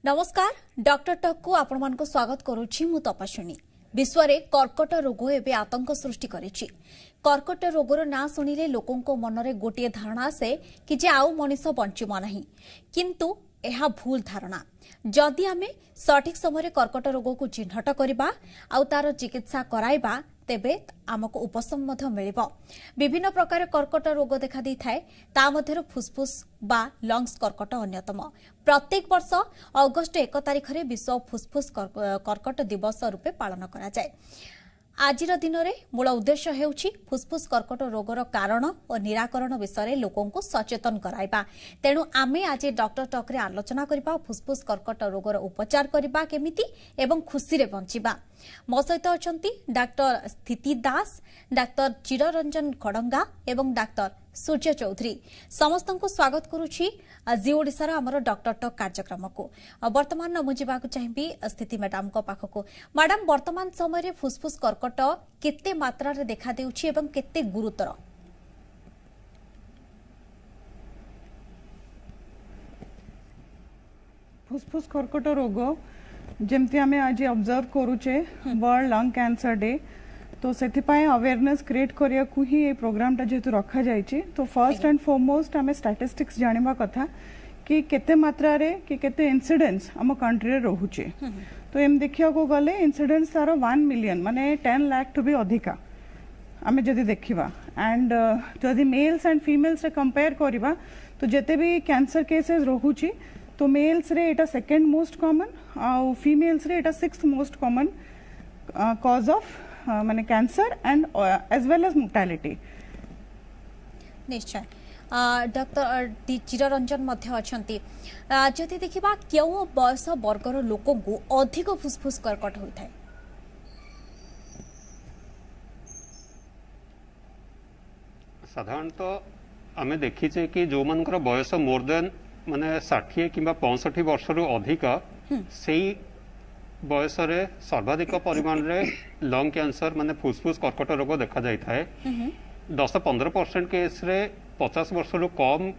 नमस्कार doctor talk को आपण मान को स्वागत करुछि मु तपस्विनी। विश्व रे कर्कट रोग एबे आतंक सृष्टि करिछि। कर्कट रोगर ना सुनिले लोकंको मनरे गोटे धारणा आसे कि जे आउ मनिष बंचिबो नाही, किंतु एहा भूल धारणा। जदि आमे सठिक समय कर्कट रोग को चिन्हट करबा आउ तार चिकित्सा कराइबा तेबे आमको उपशम मध्य मिलिबो। विभिन्न प्रकार कर्कट रोग देखा दी थाए, ता मध्यर फुसफुस बा लंग्स कर्कट अन्यतम। प्रत्येक वर्ष अगस्ट 1 तारिख रे विश्व फुसफुस कर्कट दिवस रूपे पालन करा जाय। आजिर दिन में मूल उद्देश्य हेउछि फुसफुस कर्कट रोगर कारण और निराकरण विषय लोकों को सचेतन कराइबा। तेणु आमे आज डॉक्टर टॉक रे आलोचना करिबा फुसफुस कर्कट रोगर उपचार करिबा केमिति एवं खुशी रे बंचिबा। मो सहित अछंती डॉक्टर स्थिति दास, डॉक्टर चिररंजन खड़ंगा एवं डॉक्टर सूर्य चौधरी। समस्त को स्वागत करुछि जी ओडिसा रा हमर डॉक्टर टॉक कार्यक्रम को। वर्तमान मु जीवाक चाहिबी स्थिति मैडम को पाखको। मैडम, वर्तमान समय रे फुसफुस कर्कट केते मात्रा रे देखा देउछि एवं केते गुरुतर? फुसफुस कर्कट रोग जेमती आमे आज ऑब्जर्व करूचे वर्ल्ड लंग कैंसर डे, तो सेथिपाई अवेयरनेस क्रिएट करिया को ही ये प्रोग्राम टा जेतु रखा जायछि। तो फर्स्ट एंड फॉरमोस्ट आमे स्टैटिस्टिक्स जानिबा कथा कि केते मात्रा रे कि केते इंसिडेंस हम कंट्री रे रहूचे। तो एम देखिया को गले इंसिडेंस तार 1 मिलियन माने 10 लाख टू भी अधिका आमे जदि देखिबा। एंड जदि मेल्स एंड फीमेल्स रे कंपेयर करिबा तो जेते भी कैंसर केसेस रहूची तो मेल्स रे एटा सेकंड मोस्ट कॉमन आ फीमेल्स रे एटा sixth most common cause of माने cancer and as well as mortality. निश्चय डॉक्टर चिररंजन मध्य अछंती। जदि देखिबा केउ बयस वर्गर लोकों को अधिक फुसफुस कर्कट होइथाय? साधारणतः आमे देखिचे कि जो मानकर बयस मोर देन माने 60 किंबा 65 वर्ष रु अधिक सेही बयस रे सर्वाधिक परिमाण रे लंग कैंसर माने फुसफुस कर्कट रोग देखा जाय थाए। 10-15% केस रे 50 वर्ष रु कम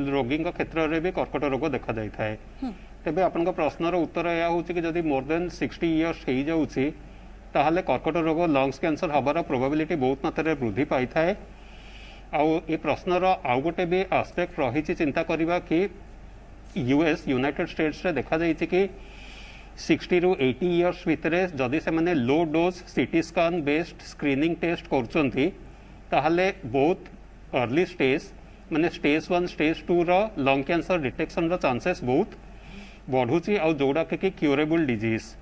रोगी क्षेत्र रे भी कर्कट रोग देखा जाय थाए। तेबे आपन का प्रश्नर उत्तर या होछि कि जदि मोर देन 60 इयर्स हे जाउछि ताहाले कर्कट रोग लंग्स कैंसर हबार प्रोबेबिलिटी बहुत मात्रा रे वृद्धि पाई थाए। आउ ए प्रश्नर आउ गोटे भी आस्पेक्ट रही चिंता करबा कि यूएस यूनाइटेड स्टेट्स रे देखा जायछि कि 60 ରୁ 80 इयर्स भितर जदि से माने low dose CT scan based screening test करछंती ताहाले बहुत अर्ली स्टेज माने स्टेज 1 स्टेज 2 रो लंग कैंसर डिटेक्शन रो चांसेस बहुत बढ़ुची। आ जोड़ा कि क्यूरेबल डिजीज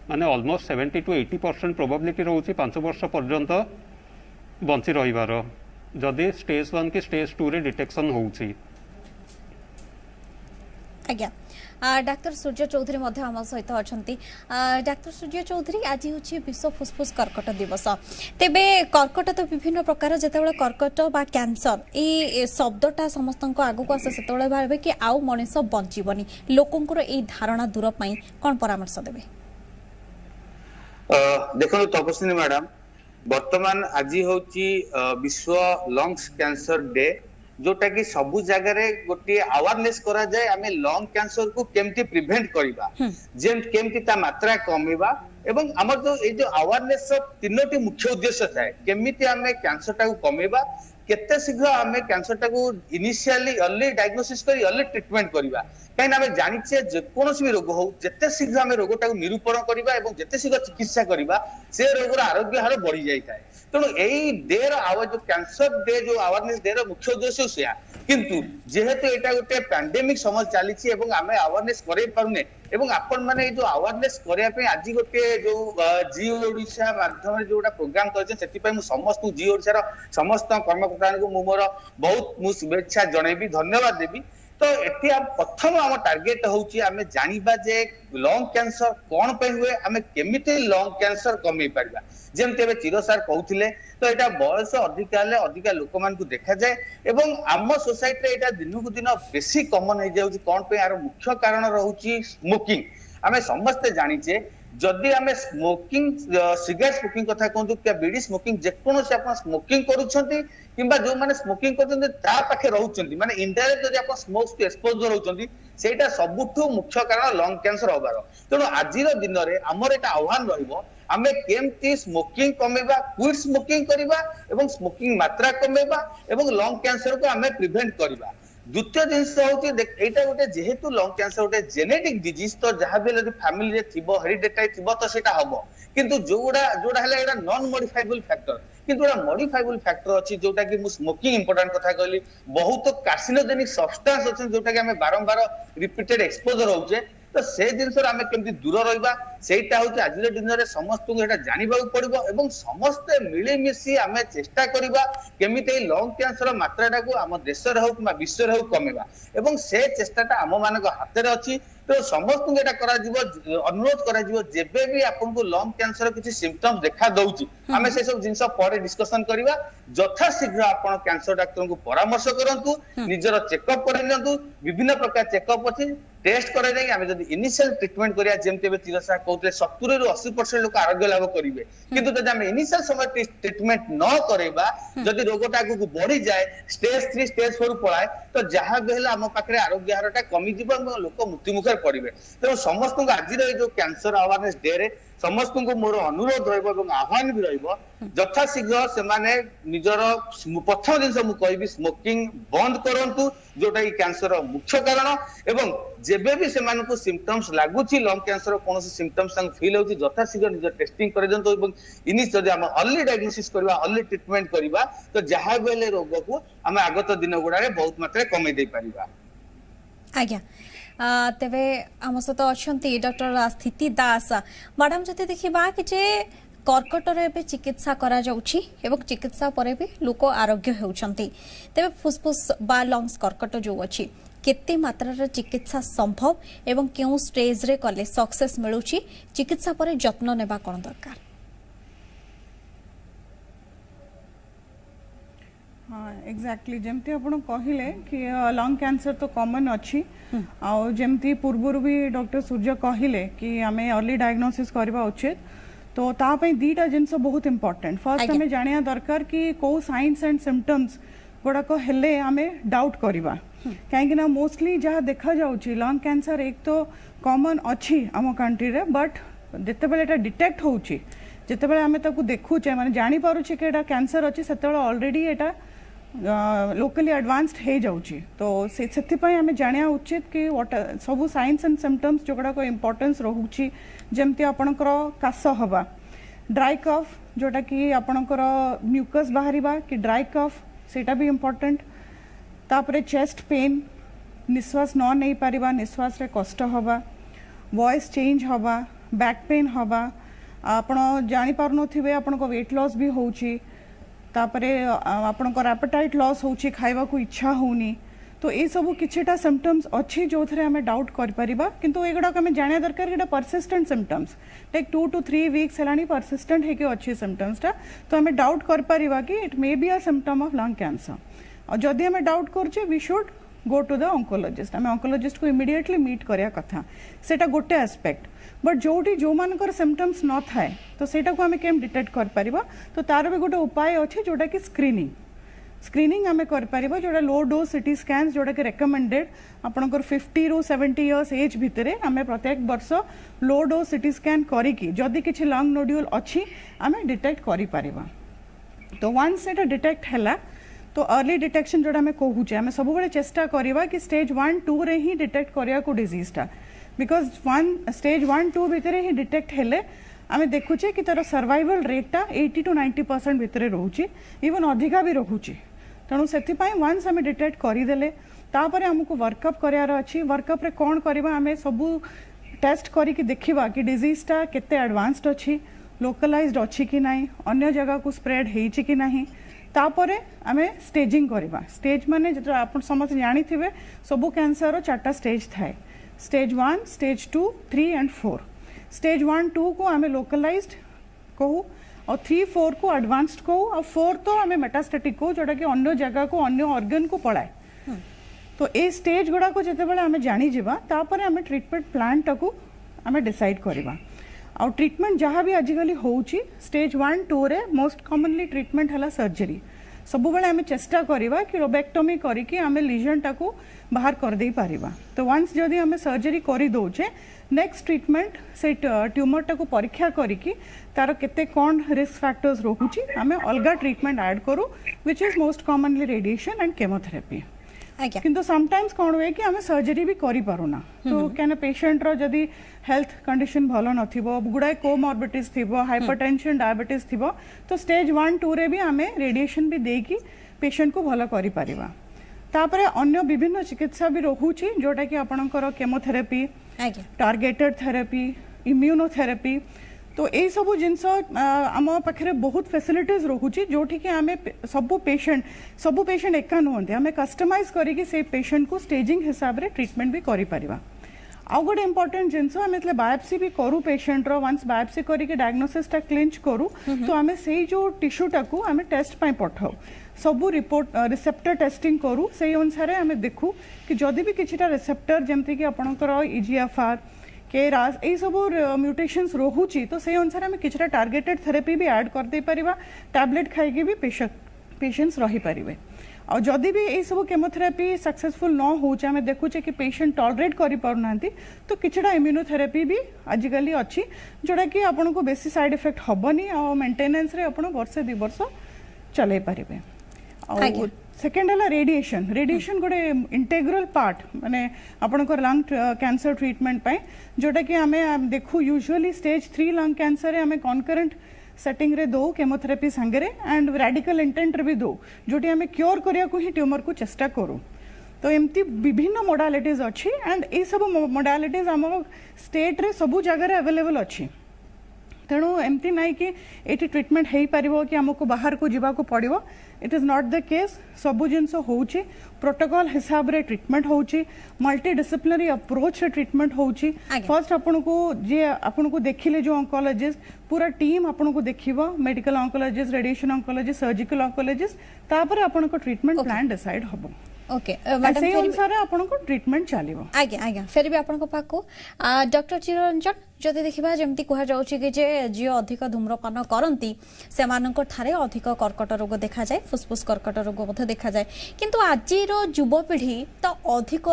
माने ऑलमोस्ट 70 to 80% प्रोबेबिलिटी रहउची 5 वर्ष पर्यंत बंची रहिबार जदि स्टेज 1 की स्टेज 2 रे डिटेक्शन होउची। आज्ञा डॉक्टर सूर्य चौधरी मध्य आम सहित अछंती। डॉक्टर सूर्य चौधरी, आज हूँ विश्व फुसफुस कर्कट दिवस। तेबे कर्कट तो विभिन्न प्रकार जेतेबेले कर्कट बा कैंसर ए शब्दटा समस्त आगक आसे सेतेबेले भाबे कि आउ मनिष बंचिबनी, लोकंकर ए धारणा दूर पई कोन परामर्श देबे? देखो तपस्विनी मैडम, वर्तमान आज होची विश्व लंग्स कैंसर डे, जोटा कि सबु जगह रे गोटे अवेयरनेस करा जाए आमे लंग कैंसर को केमती प्रिवेंट करिबा, जेम केमती ता मात्रा कमिबा एवं हमर जो ए जो अवेयरनेस तीनोटी मुख्य उद्देश्य थाए केमिति आमे कैंसर टा को कमिबा, केते शीघ्र आमे कैंसर टा को इनिशियली अर्ली डायग्नोसिस करी अर्ली ट्रीटमेंट करिबा। काई ना आमे जानिछे जे कोनोसी भी रोग हो जते शीघ्र आमे रोग टा को निरूपण करिबा एवं जते शीघ्र चिकित्सा करिबा से रोगर आरोग्य हार बढ़ी जाय थाए। तेणु यही डे आवाज जो कैंसर डे जो अवेयरनेस डे मुख्य उद्देश्य से किंतु जेहेतु एटा गोटे पैंडेमिक समय चली एवं आमे अवेयरनेस करे पारुने एवं आपण माने जो अवेयरनेस करिया पे आज गोटे जो जी ओडिशा माध्यम रे जोटा प्रोग्राम करछे सेति पय मु समस्त जी ओडिशा रो समस्त कर्मकर्ता को मु मोर बहुत मु शुभेच्छा जणेबी, धन्यवाद देबी। तो एटी प्रथम आम टार्गेट होची आमे जानिबा जे लंग कैंसर कोन पे हुए, आमे केमिति लंग कैंसर कमी पारिबा। जेमते एबे चिरो सार कहउथिले तो एटा बयस अधिक हेले अधिक लोक मान को देखा जाए एवं आम सोसाइटी रे एटा दिनु को दिन बेसी कॉमन हो जाउची। कोन पे यार मुख्य कारण रहउची स्मोकिंग। आमे समस्त जानिचे जदि आम स्मोकिंग सिगरेट स्मोकिंग कथा कहतु क्या बीड़ी स्मोकिंग जेकोसी आप स्मोकिंग करुछंती किंबा जो माने स्मोकिंग करछंती ता पाखे रहउछंती माने इनडायरेक्ट जदि आप स्मोक्स टू एक्सपोजर रहउछंती सेटा सबुठु मुख्य कारण लंग कैंसर होबार तेणु आजिर दिन रे हमर एटा आह्वान रहिबो आमे केमती स्मोकिंग कमेबा क्विट स्मोकिंग करिबा एवं स्मोकिंग मात्रा कमेबा एवं लंग कैंसर को आमे प्रिवेंट करिबा द्वितीय जिनस हूँ एटा गोटे जेहेतु लंग कैंसर गोटे जेनेटिक डिजीज तो जहाँ भी फैमिली रे थिबो हेरिडिटरी थिबो तो सेटा हबो किंतु जोड़ा हला एटा नॉन मॉडिफाइबल फैक्टर किंतु एटा मॉडिफाइबल फैक्टर अछि जोटा कि मु स्मोकिंग इंपोर्टेंट कथा कहली बहुत कार्सिनोजेनिक सब्सटेंस अछि जोटा कि हमें बारंबार रिपीटेड एक्सपोजर होउचे तो से जिनस आमे केमती दूर रहिबा सेटा होउचे आजिर दिन रे समस्त को एटा जानिबा पड़िबो एवं समस्त मिली मिसी आमे चेष्टा करिबा केमिते लंग कैंसर मात्राटा को आम देश रे हो कि विश्व रे हो कमेबा एवं से चेष्टाटा आम मानक हाथ रे अछि तो समस्त को एटा करा जिवो अनुरोध करा जिवो जेबे भी आपन को लंग कैंसर किछि सिम्पटम्स देखा दउची आमे से सब जिंस पर डिस्कशन करिबा यथा शीघ्र आपन कैंसर डॉक्टर को परामर्श करंतु निजर चेकअप करनियंतु विभिन्न प्रकार चेकअप अछि टेस्ट करे जाई आमे जदी इनिशियल ट्रीटमेंट करिया जेमते बे तिरसा कहउते 70 ରୁ 80% लोक आरोग्य लाभ करिवे किंतु जदी आमे इनिशियल समय ट्रीटमेंट न करेबा जदी रोगटा को बढ़ी जाए स्टेज 3 स्टेज 4 पळाए तो जहां बेला हम पाखरे आरोग्य हारटा कमी जीव लोक मृत्यु मुखर पड़िबे तेणु समस्त को आज जो कैंसर अवेयरनेस डे रे समस्त को मोर अनुरोध रहइबो एवं आह्वान भी रहइबो यथा शीघ्र से माने निजर प्रथम दिन मु कहबी स्मोकिंग बंद करंतु जोटा कि कैंसर मुख्य कारण एवं जेबे भी से मानको सिम्पटम्स लागुची लंग कैंसर कोनोसी सिम्पटम्स संग फील होची यथा शीघ्र निज टेस्टिंग करे जंतो एवं इनि जदि हम अर्ली डायग्नोसिस करबा अर्ली ट्रीटमेंट करबा तो जहा बेले रोग को हम आगत दिन गुडा रे बहुत मात्रा कमे दे परिबा आज्ञा तेरे आम सहित अच्छा डॉक्टर स्थिति दास मैडम जब देखा कि कर्कटर एवं चिकित्सा करा जाउछि एवं चिकित्सा परे भी लोक आरोग्य होउछंती तेरे फुसफुस बा लंग्स कर्कट जो अच्छी केते मात्रा चिकित्सा संभव एवं क्यों स्टेज रे कले सक्सेस मिलुछि चिकित्सा परे जत्न नेबा कोन दरकार हाँ एक्जाक्टली जमती आपण कहले कि लंग कैंसर तो कॉमन अच्छी आउ जमती पूर्व भी डॉक्टर सूर्य कहले कि आमे अर्ली डायग्नोसिस करबा उचित तो ता पई दीटा जिनस बहुत इंपोर्टेंट फर्स्ट हमें जानिया दरकार कि को साइंस एंड सिम्पटम्स गुड़ा को हेले आमे डाउट करबा कहीं ना मोस्टली जहाँ देखा जाउची लंग कैंसर एक तो कॉमन अच्छी आम कंट्री रे बट जिते बेले एटा डिटेक्ट होउची जिते बेले आमे ताकू देखुचे माने जानि पारुचे कि एटा कैंसर अच्छी सेते बेले ऑलरेडी एटा लोकली एडवांस्ड हो जाउची तो से आमे जानिया उचित कि सब साइंस एंड सिम्पटम्स जोगुड़ा को इम्पोर्टेंस रोची जमती आपणकर काश हवा ड्राई कफ जोटा कि आपणकर म्यूकस बाहरिबा कि ड्राई कफ सेटा भी इम्पोर्टेंट तापरे चेस्ट पेन निश्वास न नहीं पारिबा निश्वास रे कष्ट हवा वॉइस चेंज हवा बैक पेन हवा आपण जानि पारनथिबे आपणको वेट लॉस भी होउची तापरे आपणकर एपेटाइट लॉस होउची खाइबा को इच्छा होनी तो ये सब किछिटा सिम्पटम्स अच्छी जो थे आम डाउट करिपरिबा किंतु एगुड़ा आम जानिया दरकार कि persistent symptoms take 2 to 3 weeks हेलानी परसिस्टेंट है कि अच्छी सिम्पटम्सटा तो आम डाउट करिपरिबा कि it may be a symptom of lung cancer और जदि आम डाउट करछे we should go to the oncologist आम ऑन्कोलॉजिस्ट को इमिडिएटली मीट करिया कथा सेटा गोटे एस्पेक्ट बट जोटी जो मानकर सिम्पटम्स न थाए तो सेटा को आम केम डिटेक्ट कर परिबा तो तार भी गोटे उपाय अच्छे जोटा कि स्क्रीनिंग आम कर जोटा लो डोज सिटी स्कैन्स जोटा कि रेकमेंडेड आपनकर 50 ରୁ 70 इयर्स एज भितर आम प्रत्येक वर्ष लो डोज सिटी स्कैन करिकी जदि किछि लंग नोड्यूल अच्छी आम डिटेक्ट करि परिबा तो वन्स सेटा डिटेक्ट हैला तो अर्ली डिटेक्शन जोटा आम कहूचे आम सब बेले चेष्टा करवा कि स्टेज 1-2 रे ही डिटेक्ट करिया को डिजीजटा बिकॉज स्टेज 1-2 भितर ही डिटेक्ट हेले आम देखुचे कि तार सर्वाइवल रेटा 80 to 90% भितर रोचे इवन अधिका भी रोचे तेणु से वन्स आम डिटेक्ट करदेले तापर आमको वर्कअप करार अच्छी वर्कअप रे कौन करवा आम सबू टेस्ट करके देखा कि डिजीजटा केते एडवांस्ड अच्छी लोकलाइज्ड अच्छी कि नहीं अन्य जगह को स्प्रेड होइछि कि नहीं तापरे आमे स्टेजिंग करवा स्टेज माने जो आप समस्त जानी थे सबू कैंसर 4टा स्टेज थाए स्टेज 1 स्टेज 2 3 and 4 स्टेज 1-2 को आमे लोकलाइज्ड कहू और 3-4 को एडवांस्ड कहू और 4 तो आमे मेटास्टेटिक कहू जोटा कि अन्य जगह को अन्य ऑर्गन को पड़ाए तो ए स्टेज गुड़ा को जिते बड़े आमे जानी जिबा तापरे आमे ट्रीटमेंट प्लान टाकू आमे डिसाइड करबा आउ ट्रीटमेंट जहाँ भी आजिकल होउची स्टेज 1 2 रे मोस्ट कॉमनली ट्रीटमेंट हला सर्जरी सब बेले आम चेष्टा करवा कि लोबेक्टोमी करके आम लिजन टाको बाहर कर दे पारिबा तो वंस जदि आम सर्जरी कर दौचे नेक्स्ट ट्रीटमेंट से ट्यूमर टाको परीक्षा करिकी तार केते कौन रिस्क फैक्टर्स रोहुची आम अलगा ट्रीटमेंट ऐड करू which is most commonly radiation and chemotherapy किंतु समटाइम्स कौन हुए कि आम सर्जरी भी करि पारुना तो क्या पेशेंट रो जदि हेल्थ कंडीशन भलो नथिबो गुडाय कोमॉर्बिडिटीज थिबो हाइपरटेंशन डायबिटीज थिबो तो स्टेज 1 2 रे भी आमे रेडिएशन भी देकी पेशेंट को भलो करि परिबा तापरे अन्य विभिन्न चिकित्सा भी रहुची जोटा कि आपनकर केमोथेरेपी टार्गेटेड थेरेपी इम्यूनोथेरेपी तो यही सब जिनस आम पाखे बहुत फैसिलिटीज रोचे जोठी कि आम सब पेशेंट एका नुहति आम कस्टमाइज करके से पेशेंट को स्टेजिंग हिसाब रे ट्रीटमेंट भी करि परिबा आउ गोटे इंपोर्टेंट जिनस आम बायोप्सी भी करूँ पेशेंट रो वंस बायोप्सी करके डायग्नोसिस टा क्लिंच करूँ तो आम से जो टिश्यू टाकू आम टेस्ट पाई पठाऊ सबू रिपोर्ट रिसेप्टर टेस्टिंग करूँ से अनुसार आम देखू कि जदि भी किछिटा रिसेप्टर जमती कि आपणकर EGFR केरास यही सब म्यूटेशंस रोहुची तो से अनुसार आम किछिटा टार्गेटेड थेरेपी भी ऐड कर दे परिबा टैबलेट खाइके भी पेशेंट्स रही पारिबे और जदि भी यही सब केमोथेरेपी सक्सेसफुल न होचे आम देखुचे कि पेशेंट टॉलरेट करि पारुनांती तो किछिटा इम्यूनोथेरेपी भी आजिकली अच्छी जोटा कि आपन को बेसी साइड इफेक्ट हबनी और मेंटेनेंस रे आपन वर्ष 2 वर्ष चले पारिबे और सेकेंड है रेडिएशन गोटे इंटेग्रल पार्ट माने आपनकर लंग कैंसर ट्रीटमेंट पाए जोटा कि आम देखू यूजुअली स्टेज 3 लंग कैंसर आम कॉन्करेंट सेटिंग रे दो केमोथेरेपी संगे एंड रेडिकल इंटेंट रे भी दो जोटी आम क्योर करिया को ही ट्यूमर को चेष्टा करूँ तो एमती विभिन्न मोडालिटीज अच्छी एंड ये सब मोडालिटीज आम स्टेट रे सबू जगह अवेलेबल अच्छी तेणु एमती नाई कि ये ट्रीटमेंट हो पारिबो कि आमको बाहर को जीवा को पड़िबो it is not the case सबू जिनस होउची प्रोटोकॉल हिसाब रे ट्रीटमेंट होउची मल्टी डिसिप्लिनरी अप्रोच रे ट्रीटमेंट होउची फर्स्ट आपन को देखिले जो ऑन्कोलॉजिस्ट पूरा टीम आपन को देखिबो medical oncologist radiation oncologist surgical oncologist तापर आपन को ट्रीटमेंट प्लान डिसाइड हबो ओके मैडम से अनुसार आपन को ट्रीटमेंट चलिबो आज्ञा आज्ञा फेर भी आपन को पाको डॉक्टर चिरंजन जदि देखिबा जेमती कहा जाउची कि जे जे अधिक धूम्रपान करंती सेमानक ठारे अधिक कर्कट रोग देखा जाए फुसफुस कर्कट रोग मध्ये देखा जाए किंतु आजिर युवपीढ़ी तो अधिक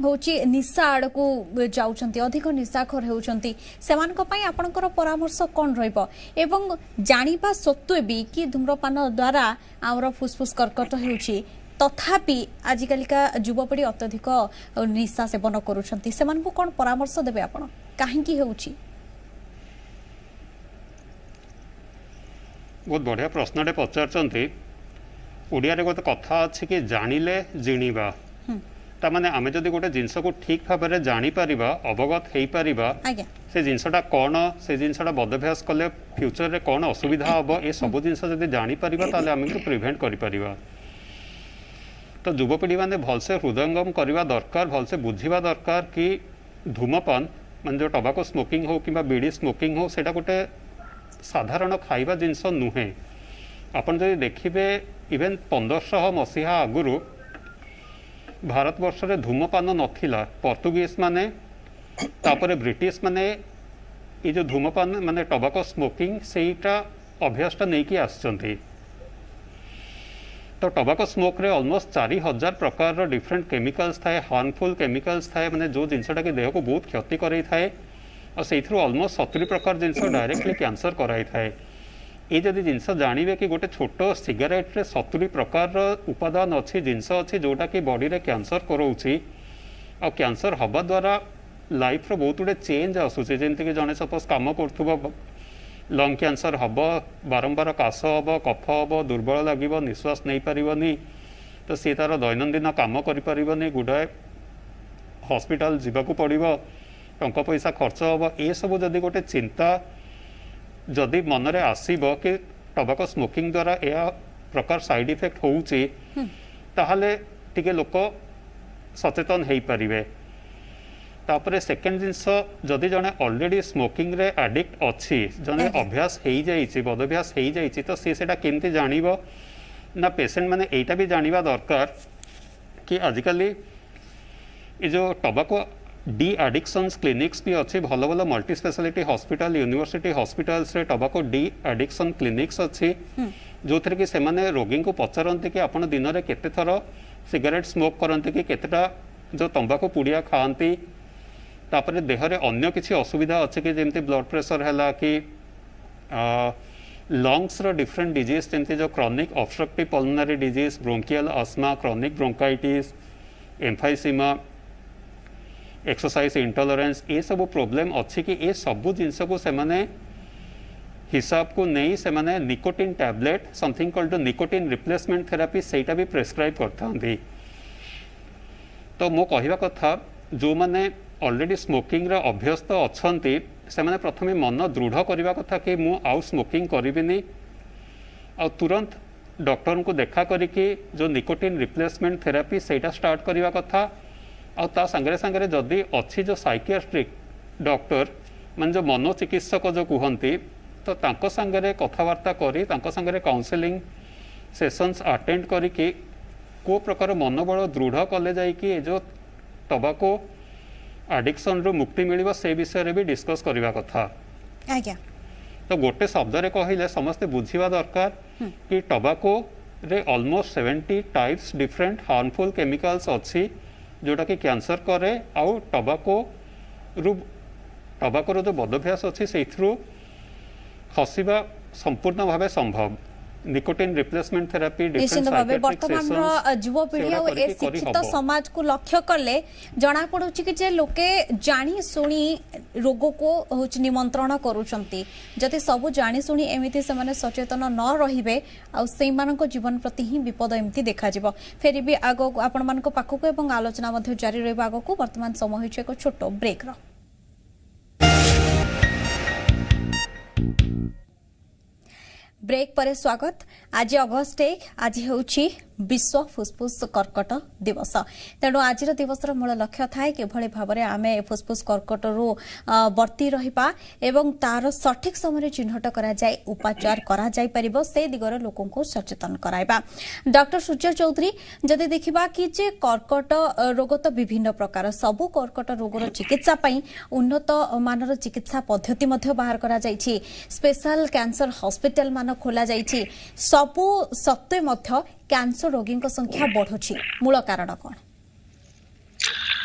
होची निशा आड़ को जाउछंती अधिक निशाखोर हेउछंती सेमानक पई आपनकर परामर्श कोन रहइबो एवं जानिबा सत्वे भी कि धूम्रपान द्वारा आमर फुसफुस कर्कट हेउची तथापि आजिकालिका युवपीढ़ी अत्यधिक निशा सेवन करुछंती सेमानकु कोन परामर्श देबे आपण काहेकि हेउची बहुत बढ़िया प्रश्नटे पचारचंती ओडिया रे गोटे कथा अछि कि जानिले जिणीबा ता माने आमे जदि गोटे जिंस को ठीक भाव में जानी परिबा अवगत हेई परिबा से जिनसटा कौन से जिनसटा बदभ्यास कले फ्यूचर रे कौन असुविधा हबो ए सब जिनस जदि जानी परिबा ताले आमे को प्रिवेंट करि परिबा तो युवपीढ़ी मैंने भलसे हृदयंगम करवा दरकार भलसे बुझा दरकार कि धूमपान मान जो टबाको स्मोकिंग हो कि बीड़ी स्मोकिंग हो सेटा गोटे साधारण खाइबा जिनस नुहे आपन जदि देखिबे इवेन 1500 मसीहा आगुरु भारत वर्ष रे धूमपान नथिला पोर्तुगीज माने तापरे ब्रिटिश माने ये जो धूमपान माने टबाको स्मोकिंग सेटा अभ्यासटा नहीं कि आछंती तो टबाको स्मोक रे ऑलमोस्ट 4000 प्रकार डिफरेंट केमिकल्स थाए हार्मफुल केमिकल्स थाए माने जो जिनसटा के देह को बहुत क्षति करे थाए और से ऑलमोस्ट 70 प्रकार जिनस डायरेक्टली कैंसर कराई थाए ये जदि जिनस जानिबे कि गोटे छोट सिगारेट रे 70 प्रकार उपादान अच्छी जिनस अच्छी जोटा कि बॉडी रे कैंसर कराउछि और कैंसर हवा द्वारा लाइफ रो बहुत गुडे चेंज आसुछि जेंति कि जने सपोज काम करथुबो लंग कैंसर हम बारंबार काश हम कफ हम दुर्बल लगे निश्वास नहीं पारनी तो सी तार दैनंदिन कम कर गुड़ाए हॉस्पिटल जावाक पड़ो टंका पैसा खर्च हम ये सब जदि गोटे चिंता जदि मन में आसब कि टबाको स्मोकिंग द्वारा यह प्रकार साइड इफेक्ट होउची ताहले टिके लोक सचेतन हो पारे तापरे सेकेंड जिनस जदि जने ऑलरेडी स्मोकिंग रे एडिक्ट अच्छी जने अभ्यास हो जाइए बदभ्यास हो जाइए तो सी सेटा केमती जानिबो ना पेशेंट माने एटा भी जानिबा दरकार कि आजिकली ये जो टबाको डी एडिक्शंस क्लिनिक्स भी अच्छी भल भल multi speciality hospital university hospitals रे टबाको डी एडिक्शन क्लिनिक्स अच्छी जो थे कि सेमाने रोगी को पचारती कि आपण दिन में केते थर सिगरेट स्मोक करते कि केतेटा जो तंबाकू पुड़िया खाती तापर देहरे अन्य किसी असुविधा अच्छे कि जमती ब्लड प्रेशर है कि लंग्स रो डिफरेंट डिजीज जमती जो chronic obstructive pulmonary disease bronchial asthma chronic bronchitis emphysema exercise intolerance ये सब प्रॉब्लम अच्छी कि ये सब जिनस को सेमाने हिसाब को नहीं से माने nicotine tablet something called nicotine replacement therapy सेटा भी प्रेस्क्राइब करथांती। तो मो कहवा कथा जो माने ऑलरेडी स्मोकिंग रे अभ्यस्त अछंती से माने प्रथमे मन दृढ़ करवा कथा कि मु आउ स्मोकिंग करिबिनी आ तुरंत डॉक्टर को देखा करिके जो निकोटिन रिप्लेसमेंट थेरापी सेटा स्टार्ट करवा कथा आ ता संगे संगे जदि अच्छी जो साइकियाट्रिक डॉक्टर मान जो मनोचिकित्सक जो कहती तो तांको संगे कथबार्ता करी तांको संगे काउंसलिंग सेशंस अटेंड करिके को प्रकार मनोबल दृढ़ कले जाइए जो टबाको एडिक्शन रु मुक्ति मिलिबो से विषय भी डिस्कस करवा कथा। आज्ञा तो गोटे शब्द रे कहिले समस्ते बुझिबा दरकार कि टबाको रे almost 70 types different harmful chemicals अच्छी जोटा कि कैंसर करे आउ टबाको जो बदभ्यास अच्छी से खसिबा संपूर्ण भाव संभव निकोटिन रिप्लेसमेंट थेरापी निश्चित भाव वर्तमान युवपीढ़ी और ए शिक्षित समाज को लक्ष्य कले जना पड़ुछि कि जे लोके जानी सुनी रोग को होच निमंत्रण करूछंती जति सब जानी सुनी एमिति से माने सचेतन न रहिबे आ सेई मानको जीवन प्रति ही विपद एमिति देखा जिवो फेरि भी आगो आपण मानको पाखको एवं आलोचना मध्ये जारी रहबा आगो को वर्तमान समय होइछ एक छोटो ब्रेक रो। ब्रेक पर स्वागत। आज अगस्ट 1 आज होउछि विश्व फुसफुस कर्कट दिवस तेणु आज दिवस मूल लक्ष्य थाए किभଳି भाବରେ आमे फुसफुस कर्कट रु वर्ती रहिबा एवं तार सठिक समय चिन्हट करा जाय उपचार करा जाय परिबो से दिगरे लोकन को सचेतन कराइबा। डॉक्टर सूर्य चौधरी जदि देखिबा कि जे कर्कट रोग तो विभिन्न प्रकार सबु कर्कट रोगर चिकित्सा पई उन्नत मानर चिकित्सा पद्धति मध्ये बाहर करा जायछि स्पेशल कैंसर हॉस्पिटल मान खोला जायछि सबु सत्वे मध्ये कैंसर रोगी संख्या बढ़ुछि मूल कारण कौन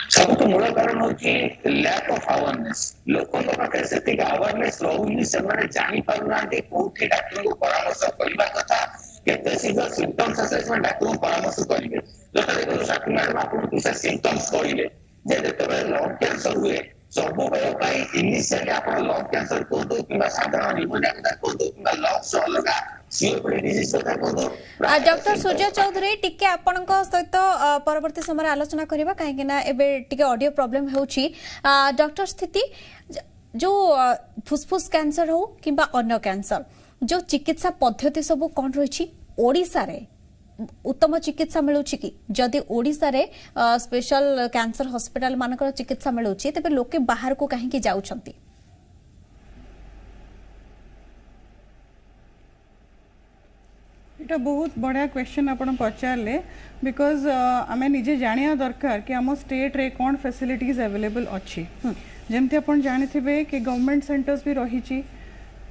सब तो मूल कारण होची लैक ऑफ अवेयरनेस लोकों को पाखे सेति अवेयरनेस रहउनी से माने जानि पारुनांते कोठी डॉक्टर को परामर्श करबा कथा केते सीधा सिम्पटम्स असेसमेंट डॉक्टर को परामर्श करिवे जता देखो साथी मैडम आपन को से सिम्पटम्स करिले जे देखबे लंग कैंसर हुए सब भाई इनिशियली आपन लंग कैंसर को दो किबा साधारण निमोनिया को दो किबा लंग्स अलगा डॉक्टर सूर्य चौधरी टिके आपनक सहित परवर्ती समय आलोचना करिबा काहे ना एबे टिके ऑडियो प्रॉब्लम होउची डॉक्टर स्थिति जो फुसफुस कैंसर हो किबा अन्य कैंसर जो चिकित्सा पद्धति सब कोन रहिछि ओडिसा रे उत्तम चिकित्सा मिलुछि कि जदि ओडिसा रे स्पेशल कैंसर हॉस्पिटल मानकर चिकित्सा मिलुछि तबे लोके बाहर को काहे कि जाउछंती इटा बहुत बढ़िया क्वेश्चन आपण पचारले बिकॉज आमे निजे जानिया दरकार कि आम स्टेट रे कौन फैसिलिटीज अवेलेबल अच्छी जमती आपण जानिथिबे कि गवर्नमेंट सेंटर्स भी रही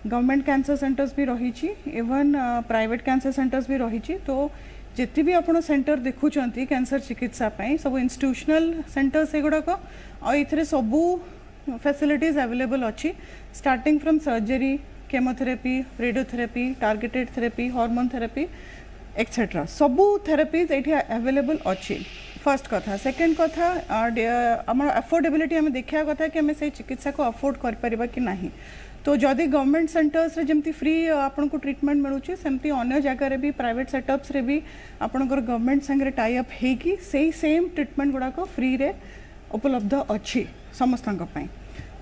गवर्नमेंट कैंसर सेंटर्स भी रही इवन प्राइवेट कैंसर सेंटर्स भी रही तो जिते भी आपण सेंटर देखुचंती कैंसर चिकित्सा पई सब इंस्टीट्यूशनल सेंटर्स एगुड़ाक आउ सबू फैसिलिटीज अवेलेबल अच्छी starting from surgery chemotherapy radiotherapy targeted therapy hormone therapy etcetera सबू थेरेपीज ये अवेलेबल अच्छी फर्स्ट कथा सेकेंड कथा आम अफोर्डेबिलिटी आम देखा कथा कि आम से चिकित्सा को अफोर्ड कर कि नहीं तो जदि गवर्नमेंट सेंटर्स रे जमती फ्री आपन को ट्रीटमेंट मिलूची सेमती अन्य जगह रे भी प्राइवेट सेटअप्स रे भी आपनकर गवर्नमेंट संगे टाई अप हेकी सेही सेम ट्रीटमेंट गुडा को फ्री रे उपलब्ध अच्छी समस्तन पई